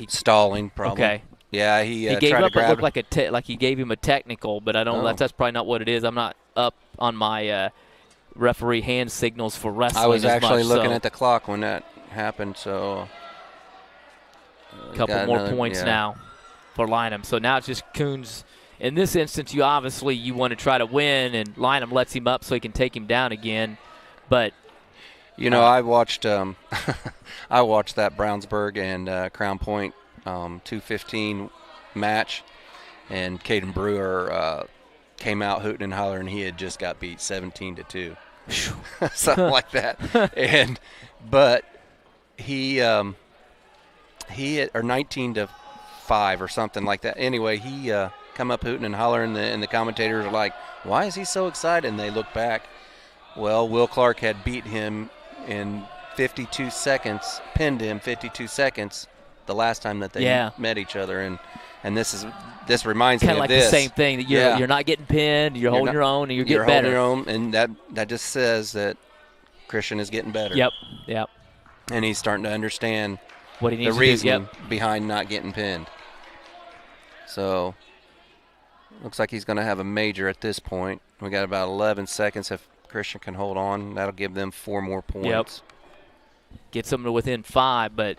stalling problem. Okay. Yeah, he gave tried up. to grab It looked like he gave him a technical, but I don't. That's probably not what it is. I'm not up on my referee hand signals for wrestling. I was actually looking at the clock when that happened, so a couple more points now for Lynham. So now it's just Coons. In this instance, you want to try to win, and Lynham lets him up so he can take him down again. But I watched that Brownsburg and Crown Point 215 match, and Caden Brewer came out hooting and hollering. He had just got beat 17-2, something like that. But he or 19-5 or something like that. Anyway, he come up hooting and hollering, and the commentators are like, "Why is he so excited?" And they look back. Well, Will Clark had beat him in 52 seconds, pinned him 52 seconds the last time that they met each other, and this reminds me of like this. The same thing that you're not getting pinned, you're holding your own, and you're getting better. You're holding your own, and that just says that Christian is getting better. Yep. And he's starting to understand what he needs the reasoning behind not getting pinned. So looks like he's going to have a major at this point. We got about 11 seconds. If Christian can hold on, that'll give them 4 more points. Yep. Gets them to within 5, but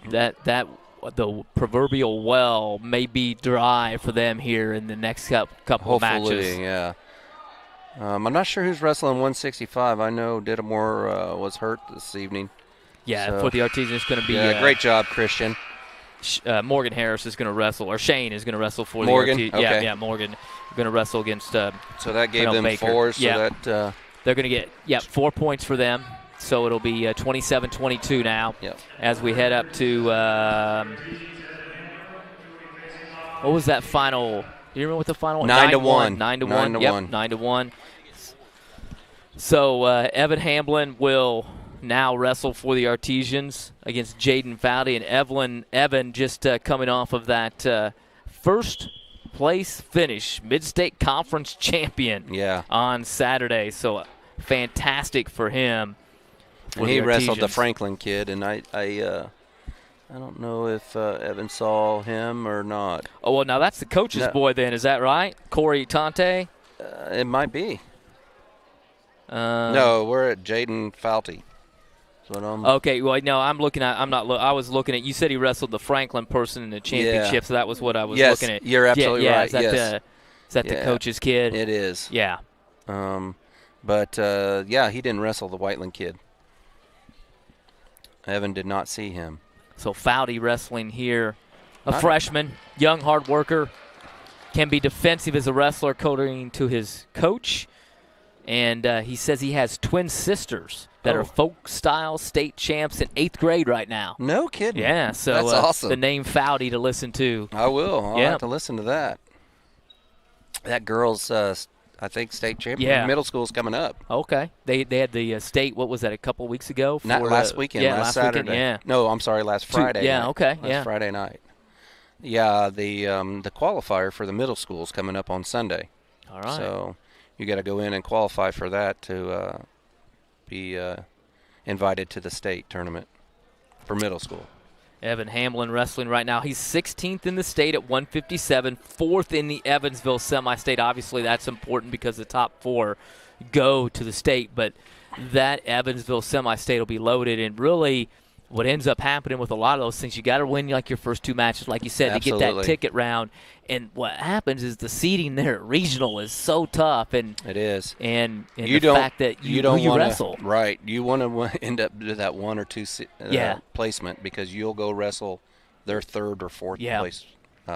that the proverbial well may be dry for them here in the next couple of matches. Hopefully, yeah. I'm not sure who's wrestling 165. I know Dittamore was hurt this evening. Yeah, so, for the Artesian, it's going to be great job, Christian. Morgan Harris is going to wrestle, or Shane is going to wrestle for Morgan? the Okay. Yeah, Morgan going to wrestle against so that gave them Baker. 4, so that they're going to get 4 points for them. So it'll be 27-22 now as we head up to what was that final? Do you remember what the final was? 9-1. 9-1. Yep, 9-1. So Evan Hamblin will now wrestle for the Artesians against Jaden Fowdy, and Evan just coming off of that first place finish, Mid-State Conference champion on Saturday. So fantastic for him. And he wrestled the Franklin kid, and I don't know if Evan saw him or not. Oh, well, now that's the coach's boy then, is that right? Corey Tante? It might be. No, we're at Jaden Fouty. Okay, well, no, I was looking at, you said he wrestled the Franklin person in the championship, so that was what I was looking at. You're absolutely right. Is that the coach's kid? It is. Yeah. But he didn't wrestle the Whiteland kid. Evan did not see him. So Foudy wrestling here. A freshman, young hard worker, can be defensive as a wrestler according to his coach. And he says he has twin sisters that are folk-style state champs in 8th grade right now. No kidding. Yeah, so that's awesome. The name Foudy to listen to. I will. I'll have to listen to that. That girl's I think state champion. Middle school's coming up. Okay. They had the state, what was that, a couple weeks ago? Not last weekend, last Saturday. Weekend, No, I'm sorry, last Friday. Last Friday night. Yeah, the qualifier for the middle school's coming up on Sunday. All right. So you got to go in and qualify for that to be invited to the state tournament for middle school. Evan Hamlin wrestling right now. He's 16th in the state at 157, 4th in the Evansville semi-state. Obviously, that's important because the top 4 go to the state, but that Evansville semi-state will be loaded. And really, what ends up happening with a lot of those things, you got to win like your first 2 matches, like you said, to get that ticket round. And what happens is the seeding there at regional is so tough, and it is. And the fact that you don't wrestle, right? You want to end up with that 1 or 2 placement because you'll go wrestle their 3rd or 4th place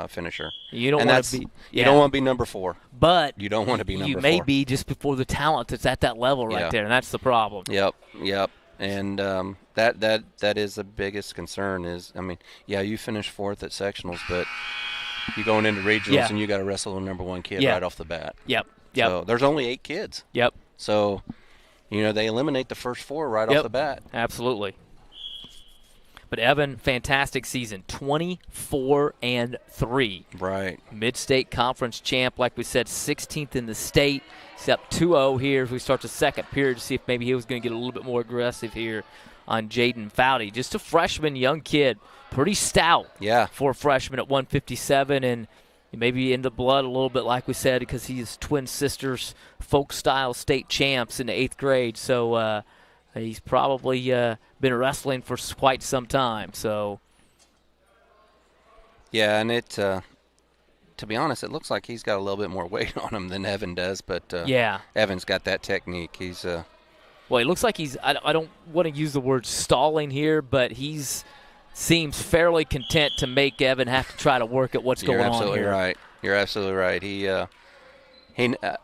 finisher. You don't and want that's to be. you don't want to be number 4. But You don't want to be number 4. You may be just before the talent that's at that level right there, and that's the problem. Yep. And that is the biggest concern is, I mean, you finish 4th at sectionals, but you're going into regionals and you got to wrestle a number 1 kid right off the bat. Yep. So there's only 8 kids. Yep. So, they eliminate the first 4 right off the bat. Absolutely. But Evan, fantastic season, 24-3. Right. Mid-state conference champ, like we said, 16th in the state. He's up 2-0 here as we start the second period to see if maybe he was going to get a little bit more aggressive here on Jaden Foudy. Just a freshman, young kid, pretty stout for a freshman at 157, and maybe in the blood a little bit, like we said, because he's twin sisters, folk-style state champs in the 8th grade. So he's probably been wrestling for quite some time. So, yeah, and to be honest, it looks like he's got a little bit more weight on him than Evan does. But Evan's got that technique. He's well, it looks like he's. I don't want to use the word stalling here, but seems fairly content to make Evan have to try to work at what's going on here. You're absolutely right. He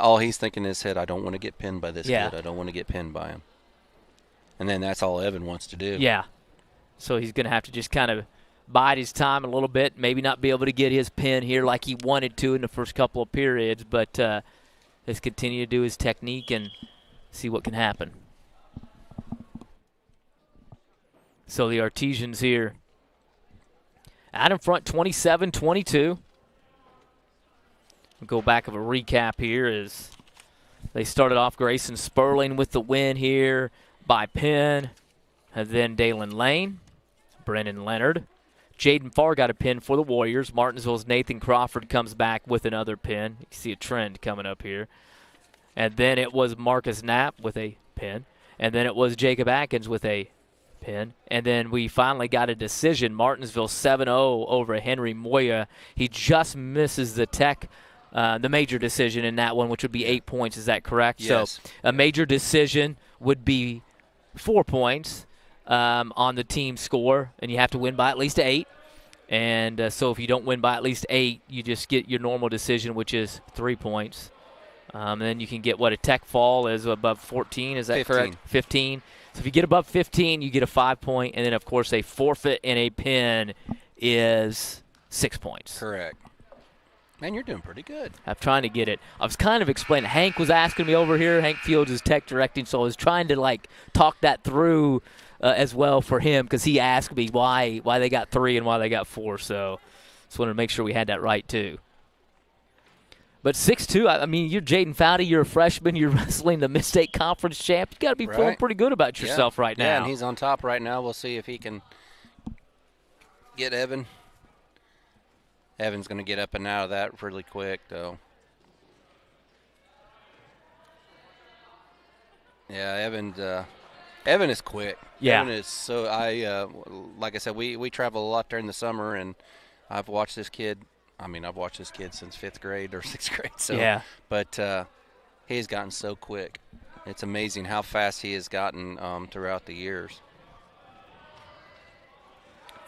all he's thinking in his head, I don't want to get pinned by this kid. I don't want to get pinned by him. And then that's all Evan wants to do. Yeah. So he's going to have to just kind of bide his time a little bit, maybe not be able to get his pin here like he wanted to in the first couple of periods, but just continue to do his technique and see what can happen. So the Artesians here out in front 27-22. We'll go back of a recap here as they started off Grayson Sperling with the win here by pin, and then Dalen Lane, Brennan Leonard. Jaden Farr got a pin for the Warriors. Martinsville's Nathan Crawford comes back with another pin. You can see a trend coming up here. And then it was Marcus Knapp with a pin. And then it was Jacob Atkins with a pin. And then we finally got a decision. Martinsville 7-0 over Henry Moya. He just misses the the major decision in that one, which would be 8 points. Is that correct? Yes. So a major decision would be 4 points on the team score, and you have to win by at least 8. And so if you don't win by at least 8, you just get your normal decision, which is 3 points. And then you can get, a tech fall is above 14. Is that 15. correct? 15. So if you get above 15, you get a 5 point. And then, of course, a forfeit and a pin is 6 points. Correct. Man, you're doing pretty good. I'm trying to get it. I was kind of explaining. Hank was asking me over here. Hank Fields is tech directing, so I was trying to, talk that through as well for him because he asked me why they got 3 and why they got 4. So just wanted to make sure we had that right, too. But 6'2", I mean, you're Jaden Foudy. You're a freshman. You're wrestling the Mid-State Conference champ. You got to be feeling pretty good about yourself right now. Yeah, and he's on top right now. We'll see if he can get Evan. Evan's going to get up and out of that really quick, though. Yeah, Evan is quick. Yeah. Evan is so. Like I said, we travel a lot during the summer, and I've watched this kid. I've watched this kid since 5th grade or 6th grade. So, yeah. But he's gotten so quick. It's amazing how fast he has gotten throughout the years.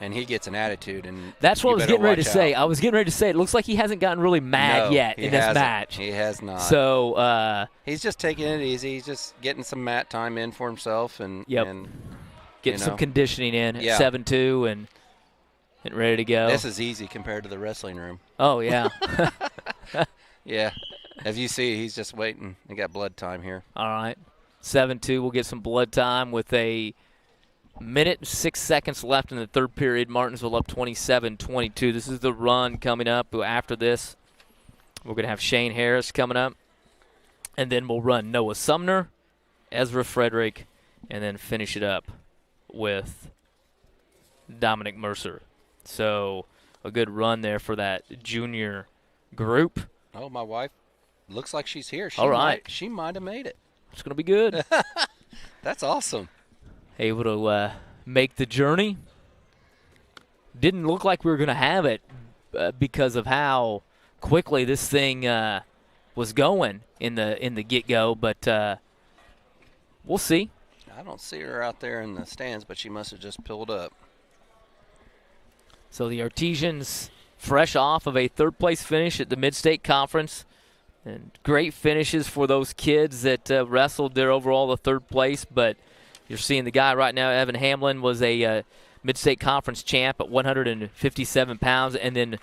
And he gets an attitude, and that's what I was getting ready to say. Out. I was getting ready to say it looks like he hasn't gotten really mad yet in this match. He has not. So he's just taking it easy. He's just getting some mat time in for himself, and getting some conditioning in at 7-2 and ready to go. This is easy compared to the wrestling room. Oh yeah. Yeah, as you see, he's just waiting. He got blood time here. All right, 7-2. We'll get some blood time with a minute and 6 seconds left in the third period. Martinsville up 27-22. This is the run coming up. After this, we're going to have Shane Harris coming up. And then we'll run Noah Sumner, Ezra Frederick, and then finish it up with Dominic Mercer. So a good run there for that junior group. Oh, my wife looks like she's here. All right. She might have made it. It's going to be good. That's awesome. Able to make the journey. Didn't look like we were going to have it because of how quickly this thing was going in the get-go, but we'll see. I don't see her out there in the stands, but she must have just pulled up. So the Artesians fresh off of a third-place finish at the Mid-State Conference. And great finishes for those kids that wrestled there overall, the third place. But you're seeing the guy right now, Evan Hamlin, was a Mid-State Conference champ at 157 pounds, and then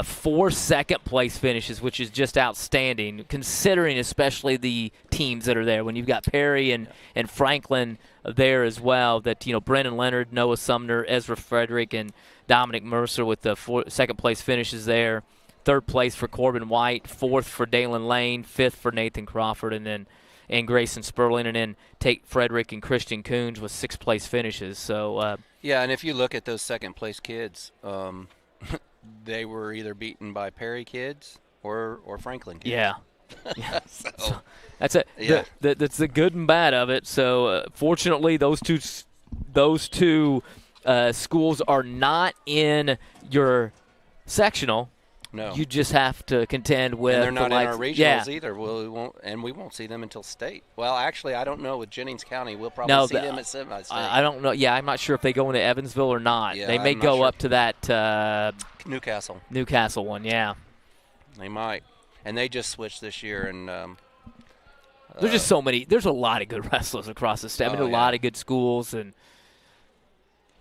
4 second-place finishes, which is just outstanding, considering especially the teams that are there. When you've got Perry and Franklin there as well, that, Brennan Leonard, Noah Sumner, Ezra Frederick, and Dominic Mercer with the second-place finishes there. Third place for Corbin White, fourth for Dalen Lane, fifth for Nathan Crawford, and Grayson Sperling, and then Tate Frederick and Christian Coons with sixth-place finishes. So yeah, and if you look at those second-place kids, they were either beaten by Perry kids or Franklin kids. Yeah. So, that's it. Yeah. That's the good and bad of it. So fortunately, those two schools are not in your sectional. No. You just have to contend with. And they're not in our regionals yeah. either. We won't see them until state. Well, actually, I don't know. With Jennings County, we'll probably see them at semi-state. I don't know. Yeah, I'm not sure if they go into Evansville or not. Yeah, they may go up to that Newcastle one. Yeah, they might. And they just switched this year. And there's just so many. There's a lot of good wrestlers across the state. A lot of good schools, and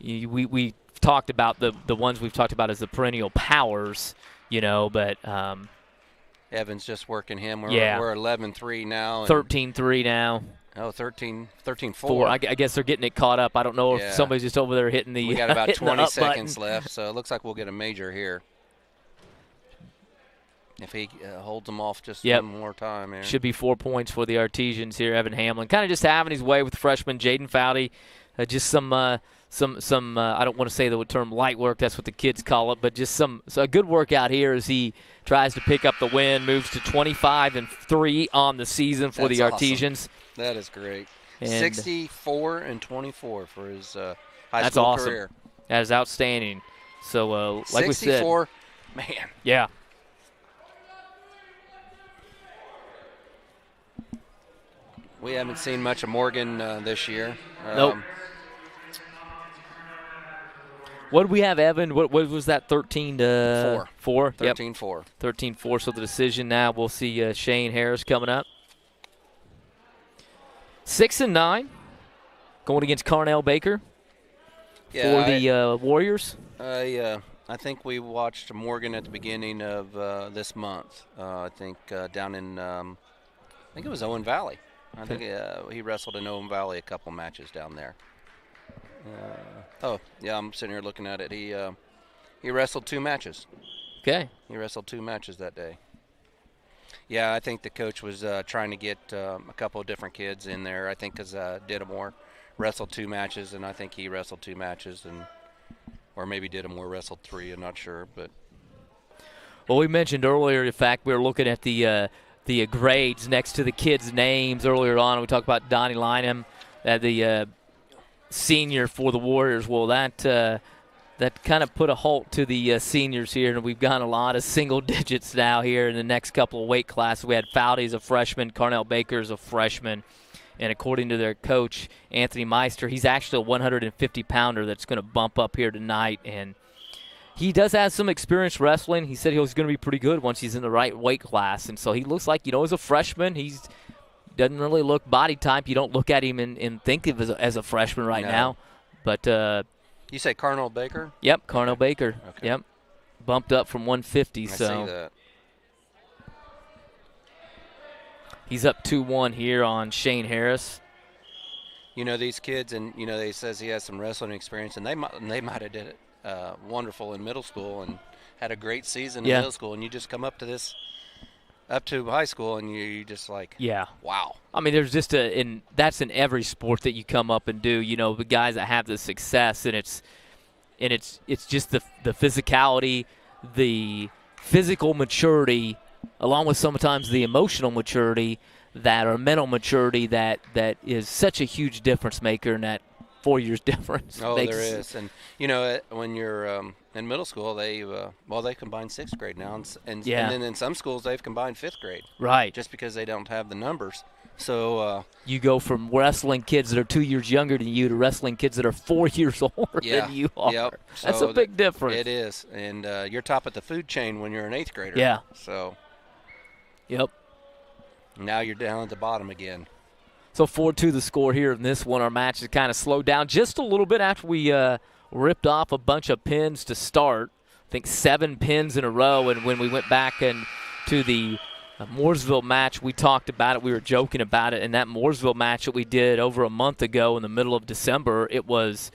we talked about the ones we've talked about as the perennial powers. But Evan's just working him. We're 11-3 now. 13-3 now. Oh, 13-4. I guess they're getting it caught up. I don't know if somebody's just over there hitting the We got about 20 seconds button. left, so it looks like we'll get a major here. If he holds them off just one more time. Aaron. Should be 4 points for the Artesians here. Evan Hamlin kind of just having his way with freshman Jaden Fowdy. Just some I don't want to say the term light work, that's what the kids call it, but just a good workout here as he tries to pick up the win, moves to 25-3 on the season for the Artesians. Awesome. That is great. And 64-24 for his high school awesome. career. That is outstanding. So like 64, we said. Man. Yeah. We haven't seen much of Morgan this year. Nope. What did we have, Evan? What was that, 13-4? 4? 13-4. 13-4, so the decision now. We'll see Shane Harris coming up. 6-9, going against Carnell Baker for the Warriors. I think we watched Morgan at the beginning of this month. I think down in I think it was Owen Valley. I think he wrestled in Owen Valley a couple matches down there. I'm sitting here looking at it. He wrestled 2 matches. Okay. He wrestled 2 matches that day. Yeah, I think the coach was trying to get a couple of different kids in there. I think because Didamore wrestled 2 matches, and I think he wrestled 2 matches, or maybe Didamore wrestled 3. I'm not sure, but. Well, we mentioned earlier the fact we were looking at the grades next to the kids' names earlier on. We talked about Donnie Lynham, the senior for the Warriors. Well, that kind of put a halt to the seniors here, and we've got a lot of single digits now here in the next couple of weight classes. We had Fowdy as a freshman, Carnell Baker as a freshman, and according to their coach, Anthony Meister, he's actually a 150-pounder that's going to bump up here tonight, and he does have some experience wrestling. He said he was going to be pretty good once he's in the right weight class, and so he looks like, as a freshman, he's doesn't really look body type. You don't look at him and think of him as a freshman right now. But you say Carnell Baker? Yep, Carnell Baker. Okay. Yep, bumped up from 150. I so see that. He's up 2-1 here on Shane Harris. These kids, and they says he has some wrestling experience, and they might have did it wonderful in middle school and had a great season in middle school, and you just come up to high school, and you just like, wow. I mean, there's just that's in every sport that you come up and do. The guys that have the success, and it's just the physicality, the physical maturity, along with sometimes the emotional maturity or mental maturity that is such a huge difference maker in that 4 years difference. Oh, there is. And, when you're in middle school, they combine 6th grade now. And then in some schools, they've combined 5th grade. Right. Just because they don't have the numbers. So you go from wrestling kids that are 2 years younger than you to wrestling kids that are 4 years older than you are. Yep. That's So a big difference. It is. And you're top of the food chain when you're an 8th grader. Yeah. So. Yep. Now you're down at the bottom again. So 4-2 the score here in this one. Our match has kind of slowed down just a little bit after we ripped off a bunch of pins to start. I think 7 pins in a row. And when we went back to the Mooresville match, we talked about it. We were joking about it. And that Mooresville match that we did over a month ago in the middle of December, it was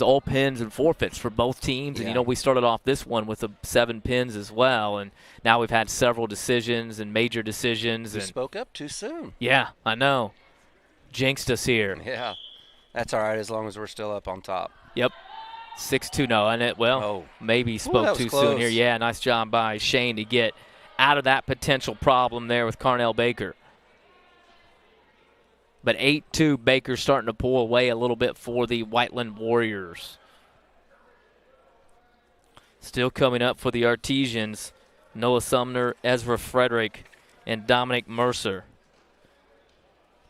all pins and forfeits for both teams. Yeah. And, we started off this one with 7 pins as well. And now we've had several decisions and major decisions. You spoke up too soon. Yeah, I know. Jinxed us here. Yeah. That's all right as long as we're still up on top. Yep. 6-2. No, and maybe spoke too soon here. Yeah, nice job by Shane to get out of that potential problem there with Carnell Baker. But 8-2, Baker's starting to pull away a little bit for the Whiteland Warriors. Still coming up for the Artesians, Noah Sumner, Ezra Frederick, and Dominic Mercer.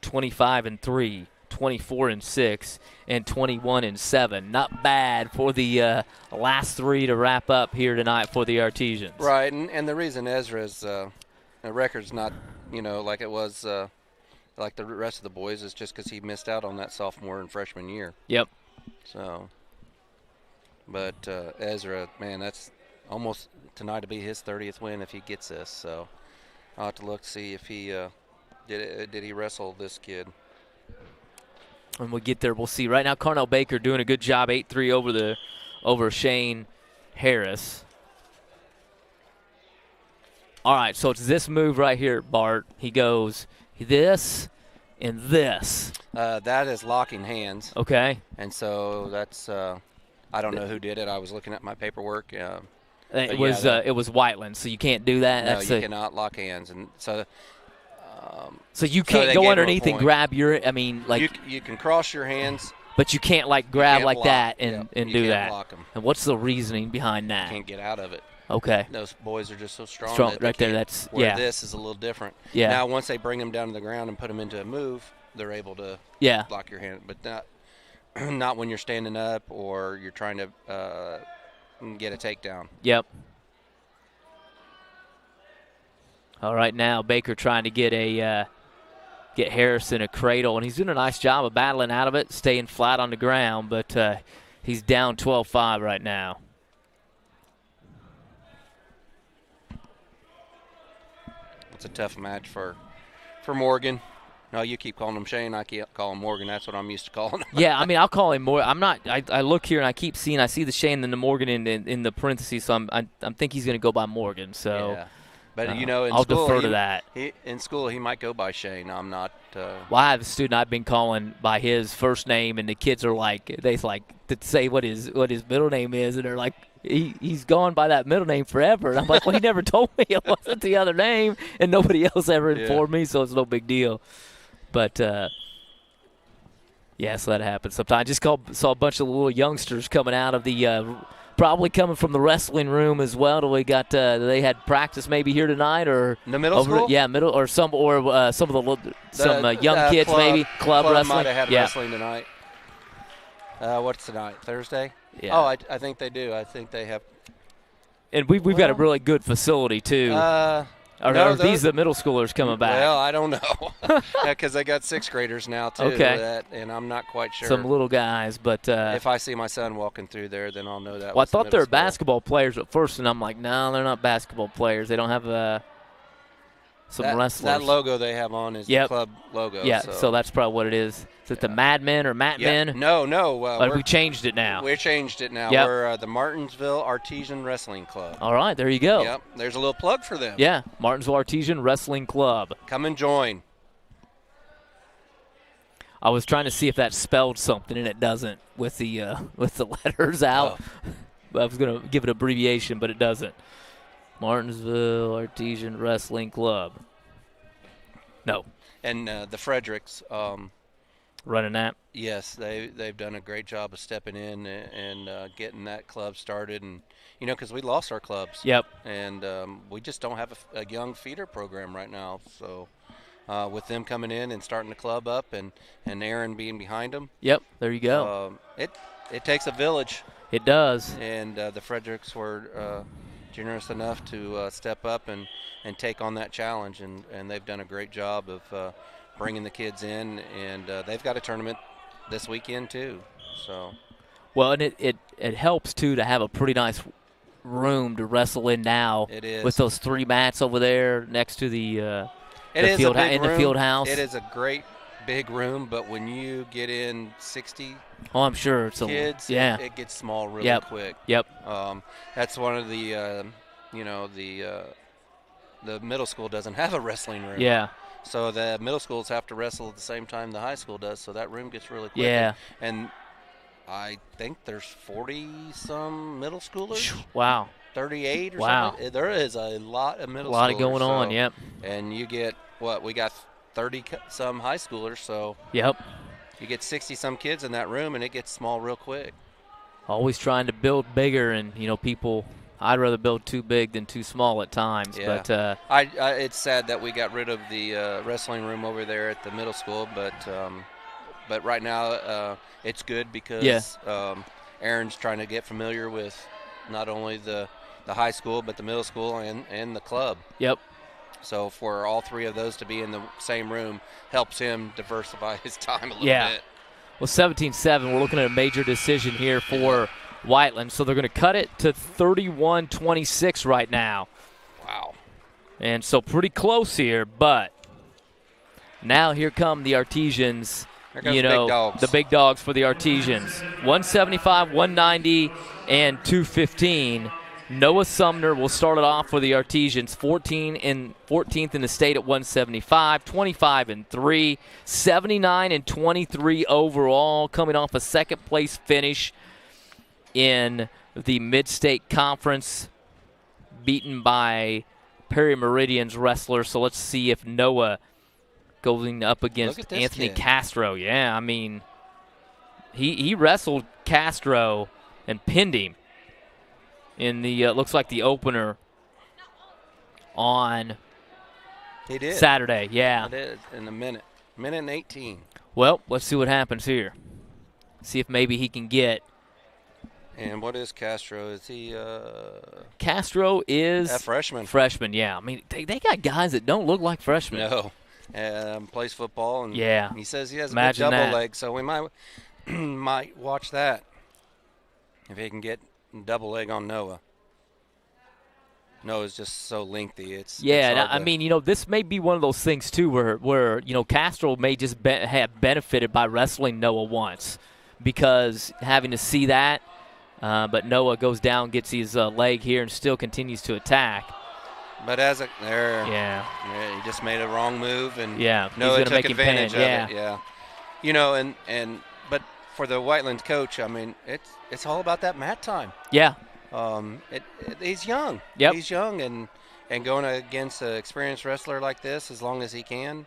25-3, 24-6, and 21-7. Not bad for the last 3 to wrap up here tonight for the Artesians. Right, and the reason Ezra's record's not, like it was like the rest of the boys is just because he missed out on that sophomore and freshman year. Yep. So, but Ezra, man, that's almost tonight to be his 30th win if he gets this. So I'll have to look to see if he did he wrestle this kid. When we get there, we'll see. Right now, Carnell Baker doing a good job, 8-3 over Shane Harris. All right, so it's this move right here, Bart. He goes this and this. That is locking hands. Okay. And so that's I don't know who did it. I was looking at my paperwork. It was Whiteland, so you can't do that. No, you cannot lock hands, and so. So you can't go underneath and grab your. You can cross your hands, but you can't grab like block. that and do that. Block 'em. And what's the reasoning behind that? You can't get out of it. Okay. Those boys are just so strong. Right there. That's This is a little different. Yeah. Now once they bring them down to the ground and put them into a move, they're able to block your hand, but not when you're standing up or you're trying to get a takedown. Yep. All right, now Baker trying to get Harrison a cradle, and he's doing a nice job of battling out of it, staying flat on the ground, but he's down 12-5 right now. It's a tough match for Morgan. No, you keep calling him Shane. I keep calling him Morgan. That's what I'm used to calling him. Yeah, I'll call him Morgan. I'm not. I look here and I see the Shane and the Morgan in the parentheses, so I'm think he's going to go by Morgan. So. Yeah. But, in I'll school, defer to that. In school, he might go by Shane. I'm not. Well, I have a student I've been calling by his first name, and the kids are they to say what his middle name is, and they're like, he's gone by that middle name forever. And I'm like, well, he never told me it wasn't the other name, and nobody else ever informed me, so it's no big deal. But, so that happens sometimes. I just saw a bunch of little youngsters coming out of the probably coming from the wrestling room as well. We got they had practice maybe here tonight or in the middle school. Yeah, middle or some of the young kids club, maybe club wrestling. Might have had wrestling tonight. What's tonight? Thursday. Yeah. Oh, I think they do. I think they have. And we've got a really good facility too. Are these the middle schoolers coming back? Well, I don't know, because they got 6th graders now too. Okay. And I'm not quite sure. Some little guys, but if I see my son walking through there, then I'll know that. Well, I thought they were basketball players at first, and I'm like, no, they're not basketball players. They don't have some wrestlers. That logo they have on is the club logo. Yeah, so that's probably what it is. Is it the Madmen or Matmen? Yeah. No. We changed it now. We changed it now. Yep. We're the Martinsville Artesian Wrestling Club. All right, there you go. Yep. There's a little plug for them. Yeah, Martinsville Artesian Wrestling Club. Come and join. I was trying to see if that spelled something, and it doesn't with the letters out. Oh. I was going to give it an abbreviation, but it doesn't. Martinsville Artesian Wrestling Club. No. And the Fredericks. Running that? Yes, they've done a great job of stepping in and getting that club started. And, because we lost our clubs. Yep. And we just don't have a young feeder program right now. So with them coming in and starting the club up and Aaron being behind them. Yep, there you go. It takes a village. It does. And the Fredericks were generous enough to step up and take on that challenge, and they've done a great job of bringing the kids in, and they've got a tournament this weekend too. So, well, and it helps too to have a pretty nice room to wrestle in now. It is, with those 3 mats over there next to the field house. It is a great big room, but when you get in 60 I'm sure it's kids, yeah, it gets small really quick. Yep. That's one of the the middle school doesn't have a wrestling room. Yeah. So the middle schools have to wrestle at the same time the high school does, so that room gets really quick. Yeah. And I think there's 40-some middle schoolers. Wow. 38 or wow. something. There is a lot of middle schoolers. A lot of going on, yep. And you get, we got 30-some high schoolers, so yep. You get 60-some kids in that room, and it gets small real quick. Always trying to build bigger, and, people – I'd rather build too big than too small at times. Yeah. But it's sad that we got rid of the wrestling room over there at the middle school, but right now it's good because Aaron's trying to get familiar with not only the high school but the middle school and the club. Yep. So for all 3 of those to be in the same room helps him diversify his time a little bit. Well, 17-7, we're looking at a major decision here for Whiteland. So they're going to cut it to 31-26 right now. Wow. And so pretty close here, but now here come the Artesians. Here comes the big dogs. The big dogs for the Artesians. 175, 190, and 215. Noah Sumner will start it off for the Artesians, 14th in the state at 175, 25-3, 79-23 overall, coming off a second-place finish in the Mid-State Conference, beaten by Perry Meridian's wrestler. So let's see if Noah going up against Anthony Castro. Yeah, I mean, he wrestled Castro and pinned him in the looks like the opener on Saturday. Yeah, it is in a minute and 18. Well, let's see what happens here. See if maybe he can get. And what is Castro? Is he Castro is a freshman. Freshman, yeah. I mean, they got guys that don't look like freshmen. No, plays football, and he says he has a good double leg, so we might watch that if he can get double leg on Noah. Noah's just so lengthy. It's I mean, this may be one of those things too, where Castro may just have benefited by wrestling Noah once, because having to see that, but Noah goes down, gets his leg here, and still continues to attack. But he just made a wrong move, and Noah took advantage of it. Yeah, but for the Whiteland coach, I mean, it's all about that mat time. Yeah. He's young. Yep. He's young, and going against an experienced wrestler like this, as long as he can,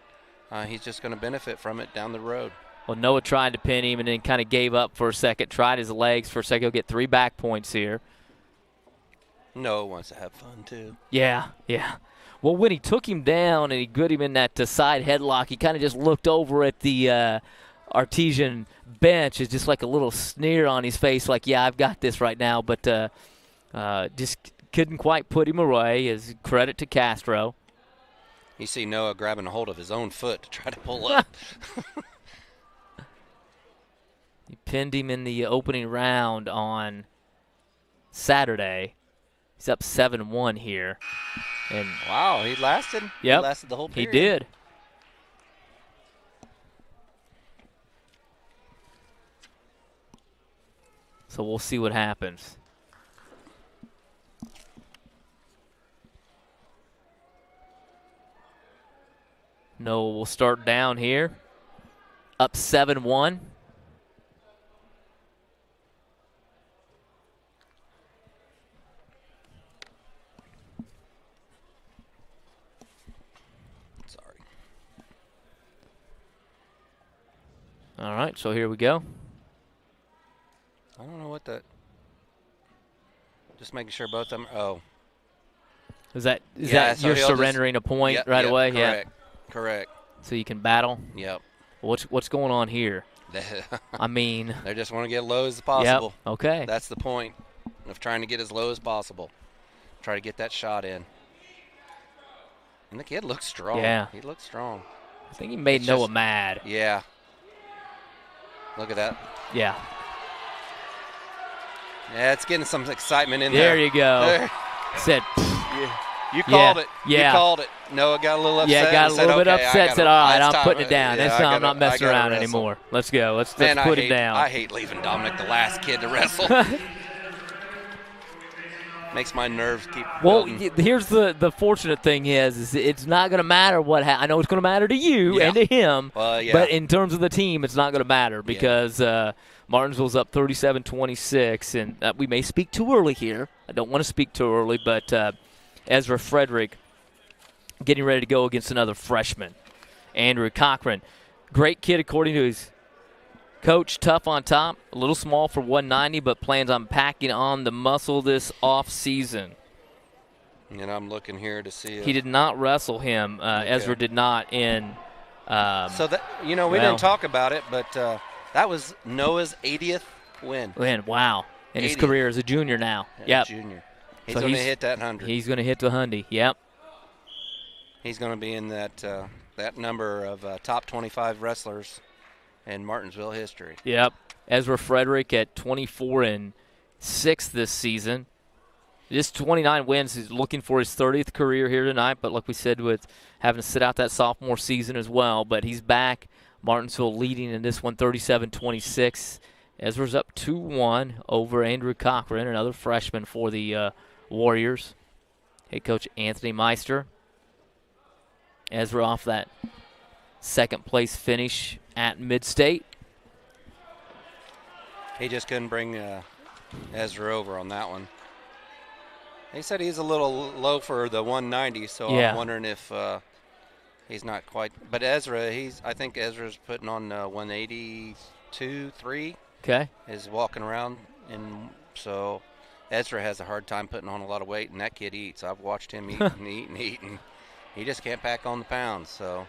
he's just going to benefit from it down the road. Well, Noah tried to pin him and then kind of gave up for a second, tried his legs for a second. He'll get 3 back points here. Noah wants to have fun too. Yeah. Well, when he took him down and he got him in that side headlock, he kind of just looked over at the Artesian bench. It's just like a little sneer on his face, like, yeah, I've got this right now. But just couldn't quite put him away, as credit to Castro. You see Noah grabbing a hold of his own foot to try to pull up. He pinned him in the opening round on Saturday. He's up 7-1 here. And wow, he lasted. Yep. He lasted the whole period. He did. So we'll see what happens. Noah will start down here. Up 7-1. All right, so here we go. I don't know what that. Just making sure both of them. Oh. Is that you're surrendering a point right away? Correct. Correct. So you can battle? Yep. What's going on here? I mean, they just want to get low as possible. Yep, okay. That's the point of trying to get as low as possible. Try to get that shot in. And the kid looks strong. Yeah. He looks strong. I think he made Noah mad. Yeah. Look at that. Yeah. Yeah, it's getting some excitement in there. There you go. There. Said, yeah. You called it. Yeah. You called it. Noah got a little upset. Yeah, got a little bit upset. Said, all right, I'm putting it down. Yeah, This time I'm not messing around anymore. Let's go. Let's put it down. I hate leaving Dominic the last kid to wrestle. Makes my nerves keep building. Here's the fortunate thing is it's not going to matter what I know it's going to matter to you and to him, but in terms of the team, it's not going to matter because Martinsville's up 37-26, and we may speak too early here. I don't want to speak too early, but Ezra Frederick getting ready to go against another freshman, Andrew Cochran. Great kid according to his coach, tough on top, a little small for 190, but plans on packing on the muscle this off-season. And I'm looking here to see. He did not wrestle him. Ezra did not in. So that we didn't talk about it, but that was Noah's 80th win. Wow. In his career as a junior now. Yeah, junior. He's going to hit that 100. He's going to hit the 100. Yep. He's going to be in that number of top 25 wrestlers in Martinsville history. Yep. Ezra Frederick at 24-6 this season. Just 29 wins. He's looking for his 30th career here tonight, but like we said, with having to sit out that sophomore season as well. But he's back. Martinsville leading in this one 37-26. Ezra's up 2-1 over Andrew Cochran, another freshman for the Warriors. Head coach Anthony Meister. Ezra off that second-place finish at Mid-State. He just couldn't bring Ezra over on that one. He said he's a little low for the 190, so I'm wondering if he's not quite. But Ezra, I think Ezra's putting on 182.3. Okay. Is walking around, and so Ezra has a hard time putting on a lot of weight, and that kid eats. I've watched him eat and eat and eat, and he just can't pack on the pounds, so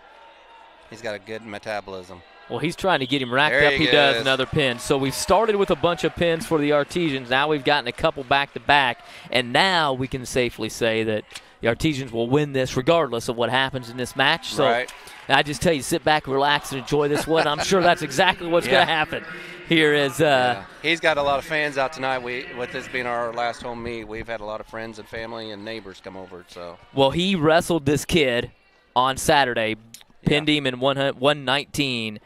he's got a good metabolism. Well, he's trying to get him racked up. He does another pin. So we've started with a bunch of pins for the Artesians. Now we've gotten a couple back-to-back, and now we can safely say that the Artesians will win this regardless of what happens in this match. So I just tell you, sit back, relax, and enjoy this one. I'm sure that's exactly what's going to happen. Here is he's got a lot of fans out tonight. With this being our last home meet, we've had a lot of friends and family and neighbors come over. So well, he wrestled this kid on Saturday, pinned him in 119.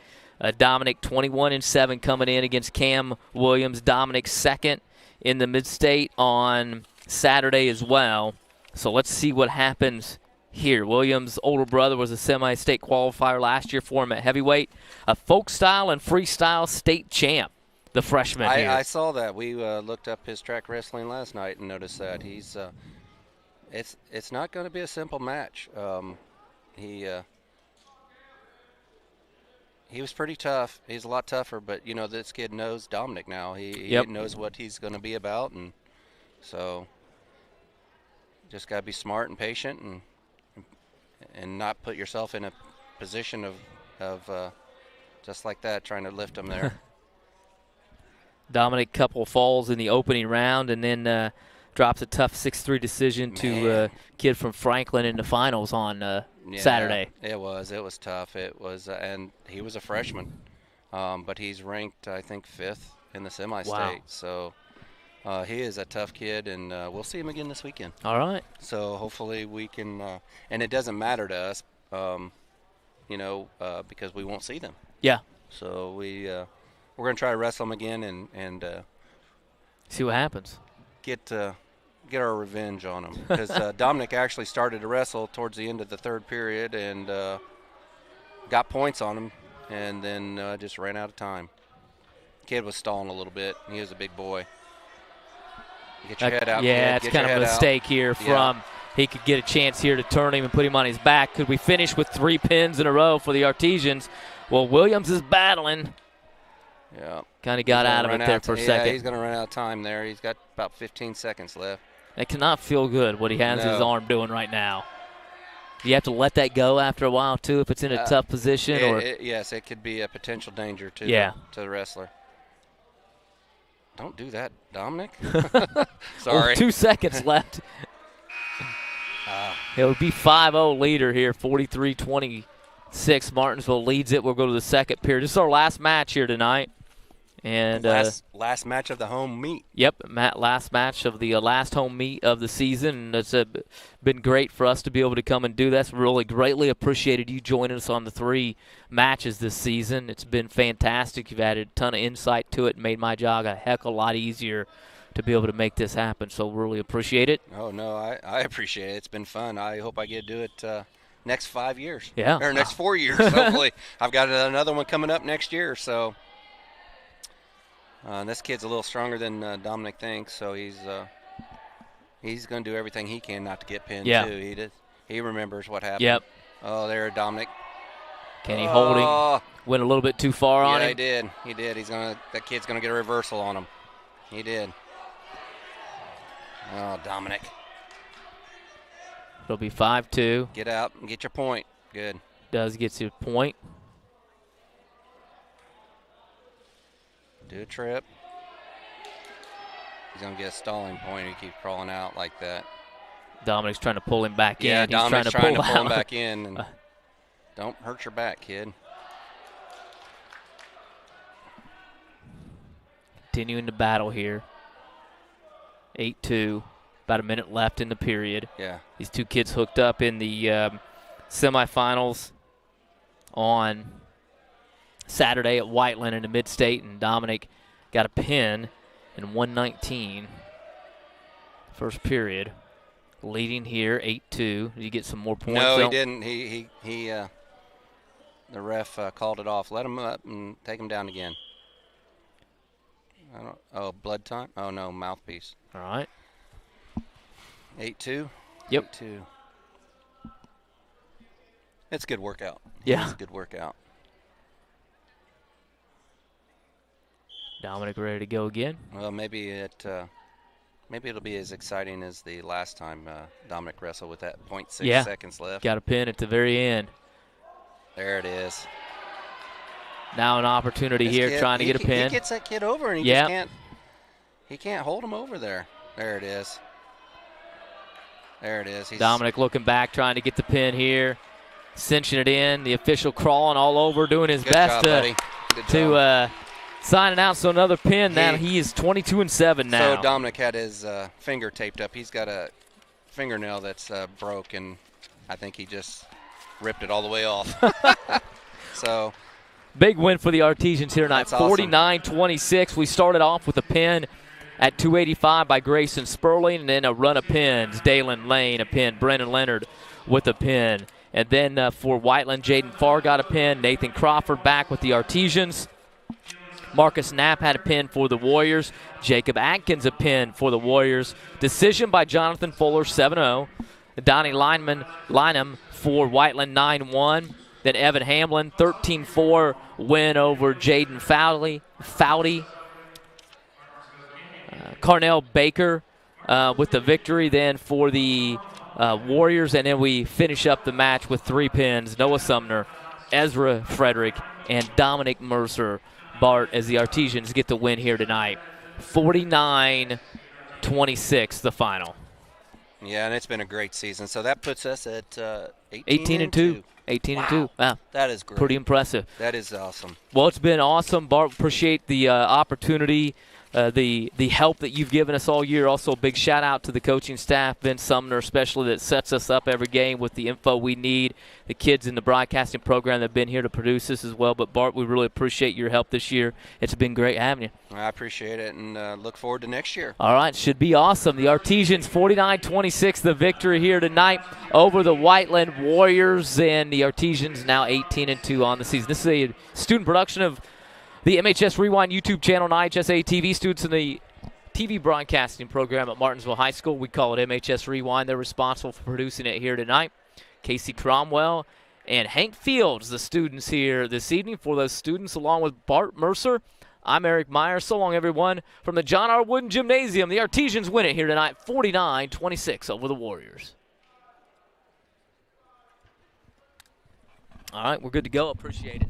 Dominic 21-7 coming in against Cam Williams. Dominic second in the Mid-State on Saturday as well. So let's see what happens here. Williams' older brother was a semi-state qualifier last year for him at heavyweight. A folk style and freestyle state champ, the freshman here. I saw that. We looked up his track wrestling last night and noticed that he's it's not going to be a simple match. He was pretty tough. He's a lot tougher, but this kid knows Dominic now. He knows what he's going to be about, and so just got to be smart and patient and not put yourself in a position of just like that, trying to lift him there. Dominic couple falls in the opening round and then drops a tough 6-3 decision to a kid from Franklin in the finals on Saturday. It was tough. It was, and he was a freshman, but he's ranked, I think, 5th in the semi-state. Wow. So he is a tough kid, and we'll see him again this weekend. All right. So hopefully we can, and it doesn't matter to us, because we won't see them. Yeah. So we're going to try to wrestle them again and see what happens. Get our revenge on him, because Dominic actually started to wrestle towards the end of the third period and got points on him, and then just ran out of time. Kid was stalling a little bit. He was a big boy. Get your head out. Yeah, kid. It's kind of a mistake here from he could get a chance here to turn him and put him on his back. Could we finish with 3 pins in a row for the Artesians? Well, Williams is battling. Yeah. Kind of got out of it there for a second. Yeah, he's going to run out of time there. He's got about 15 seconds left. That cannot feel good what he has his arm doing right now. Do you have to let that go after a while, too, if it's in a tough position? Yes, it could be a potential danger to, to the wrestler. Don't do that, Dominic. Sorry. 2 seconds left. It would be 5-0 leader here, 43-26. Martinsville leads it. We'll go to the second period. This is our last match here tonight. And last match of the home meet. Yep, last match of the last home meet of the season. And it's been great for us to be able to come and do this. Really greatly appreciated you joining us on the 3 matches this season. It's been fantastic. You've added a ton of insight to it and made my job a heck of a lot easier to be able to make this happen. So really appreciate it. Oh, no, I appreciate it. It's been fun. I hope I get to do it next 5 years. Yeah. Or next 4 years, hopefully. I've got another one coming up next year, so. This kid's a little stronger than Dominic thinks, so he's going to do everything he can not to get pinned, too. He remembers what happened. Yep. Oh, there, Dominic. Kenny holding. Went a little bit too far on him. Yeah, he did. That kid's going to get a reversal on him. He did. Oh, Dominic. It'll be 5-2. Get out and get your point. Good. Does get to point. Do a trip. He's going to get a stalling point. He keeps crawling out like that. Dominic's trying to pull him back in. Yeah, Dominic's trying to pull him back in. And don't hurt your back, kid. Continuing the battle here. 8-2. About a minute left in the period. Yeah. These two kids hooked up in the semifinals on Saturday at Whiteland in the Mid-State, and Dominic got a pin in 119. First period. Leading here, 8-2. Did he get some more points? No, he didn't. He the ref called it off. Let him up and take him down again. Blood time? Oh, no, mouthpiece. All right. 8-2? Yep. 8-2. It's a good workout. Yeah. It's a good workout. Dominic ready to go again? Well, maybe it'll be as exciting as the last time Dominic wrestled with that 0.6 seconds left. Got a pin at the very end. There it is. Now an opportunity here, trying to get a pin. He gets that kid over, and he can't hold him over there. There it is. There it is. Dominic looking back, trying to get the pin here, cinching it in. The official crawling all over, doing his best to sign it out. So another pin. Now he is 22-7 now. So Dominic had his finger taped up. He's got a fingernail that's broke, and I think he just ripped it all the way off. So big win for the Artesians here tonight, 49-26. We started off with a pin at 285 by Grayson Sperling, and then a run of pins. Dalen Lane, a pin. Brennan Leonard with a pin. And then for Whiteland, Jaden Farr got a pin. Nathan Crawford back with the Artesians. Marcus Knapp had a pin for the Warriors. Jacob Atkins a pin for the Warriors. Decision by Jonathan Fuller, 7-0. Donnie Lynham for Whiteland, 9-1. Then Evan Hamlin, 13-4 win over Jaden Foudy. Carnell Baker with the victory then for the Warriors. And then we finish up the match with 3 pins. Noah Sumner, Ezra Frederick, and Dominic Mercer. Bart, as the Artesians get the win here tonight. 49-26, the final. Yeah, and it's been a great season. So that puts us at 18-2. 18-2. Wow. That is great. Pretty impressive. That is awesome. Well, it's been awesome, Bart. Appreciate the opportunity, the help that you've given us all year. Also, a big shout-out to the coaching staff, Vince Sumner especially, that sets us up every game with the info we need. The kids in the broadcasting program that have been here to produce this as well. But, Bart, we really appreciate your help this year. It's been great having you. I appreciate it, and look forward to next year. All right, should be awesome. The Artesians 49-26, the victory here tonight over the Whiteland Warriors, and the Artesians now 18-2 on the season. This is a student production of the MHS Rewind YouTube channel and IHSA TV. Students in the TV broadcasting program at Martinsville High School. We call it MHS Rewind. They're responsible for producing it here tonight. Casey Cromwell and Hank Fields, the students here this evening. For those students, along with Bart Mercer, I'm Eric Meyer. So long, everyone. From the John R. Wooden Gymnasium, the Artesians win it here tonight, 49-26 over the Warriors. All right, we're good to go. Appreciate it.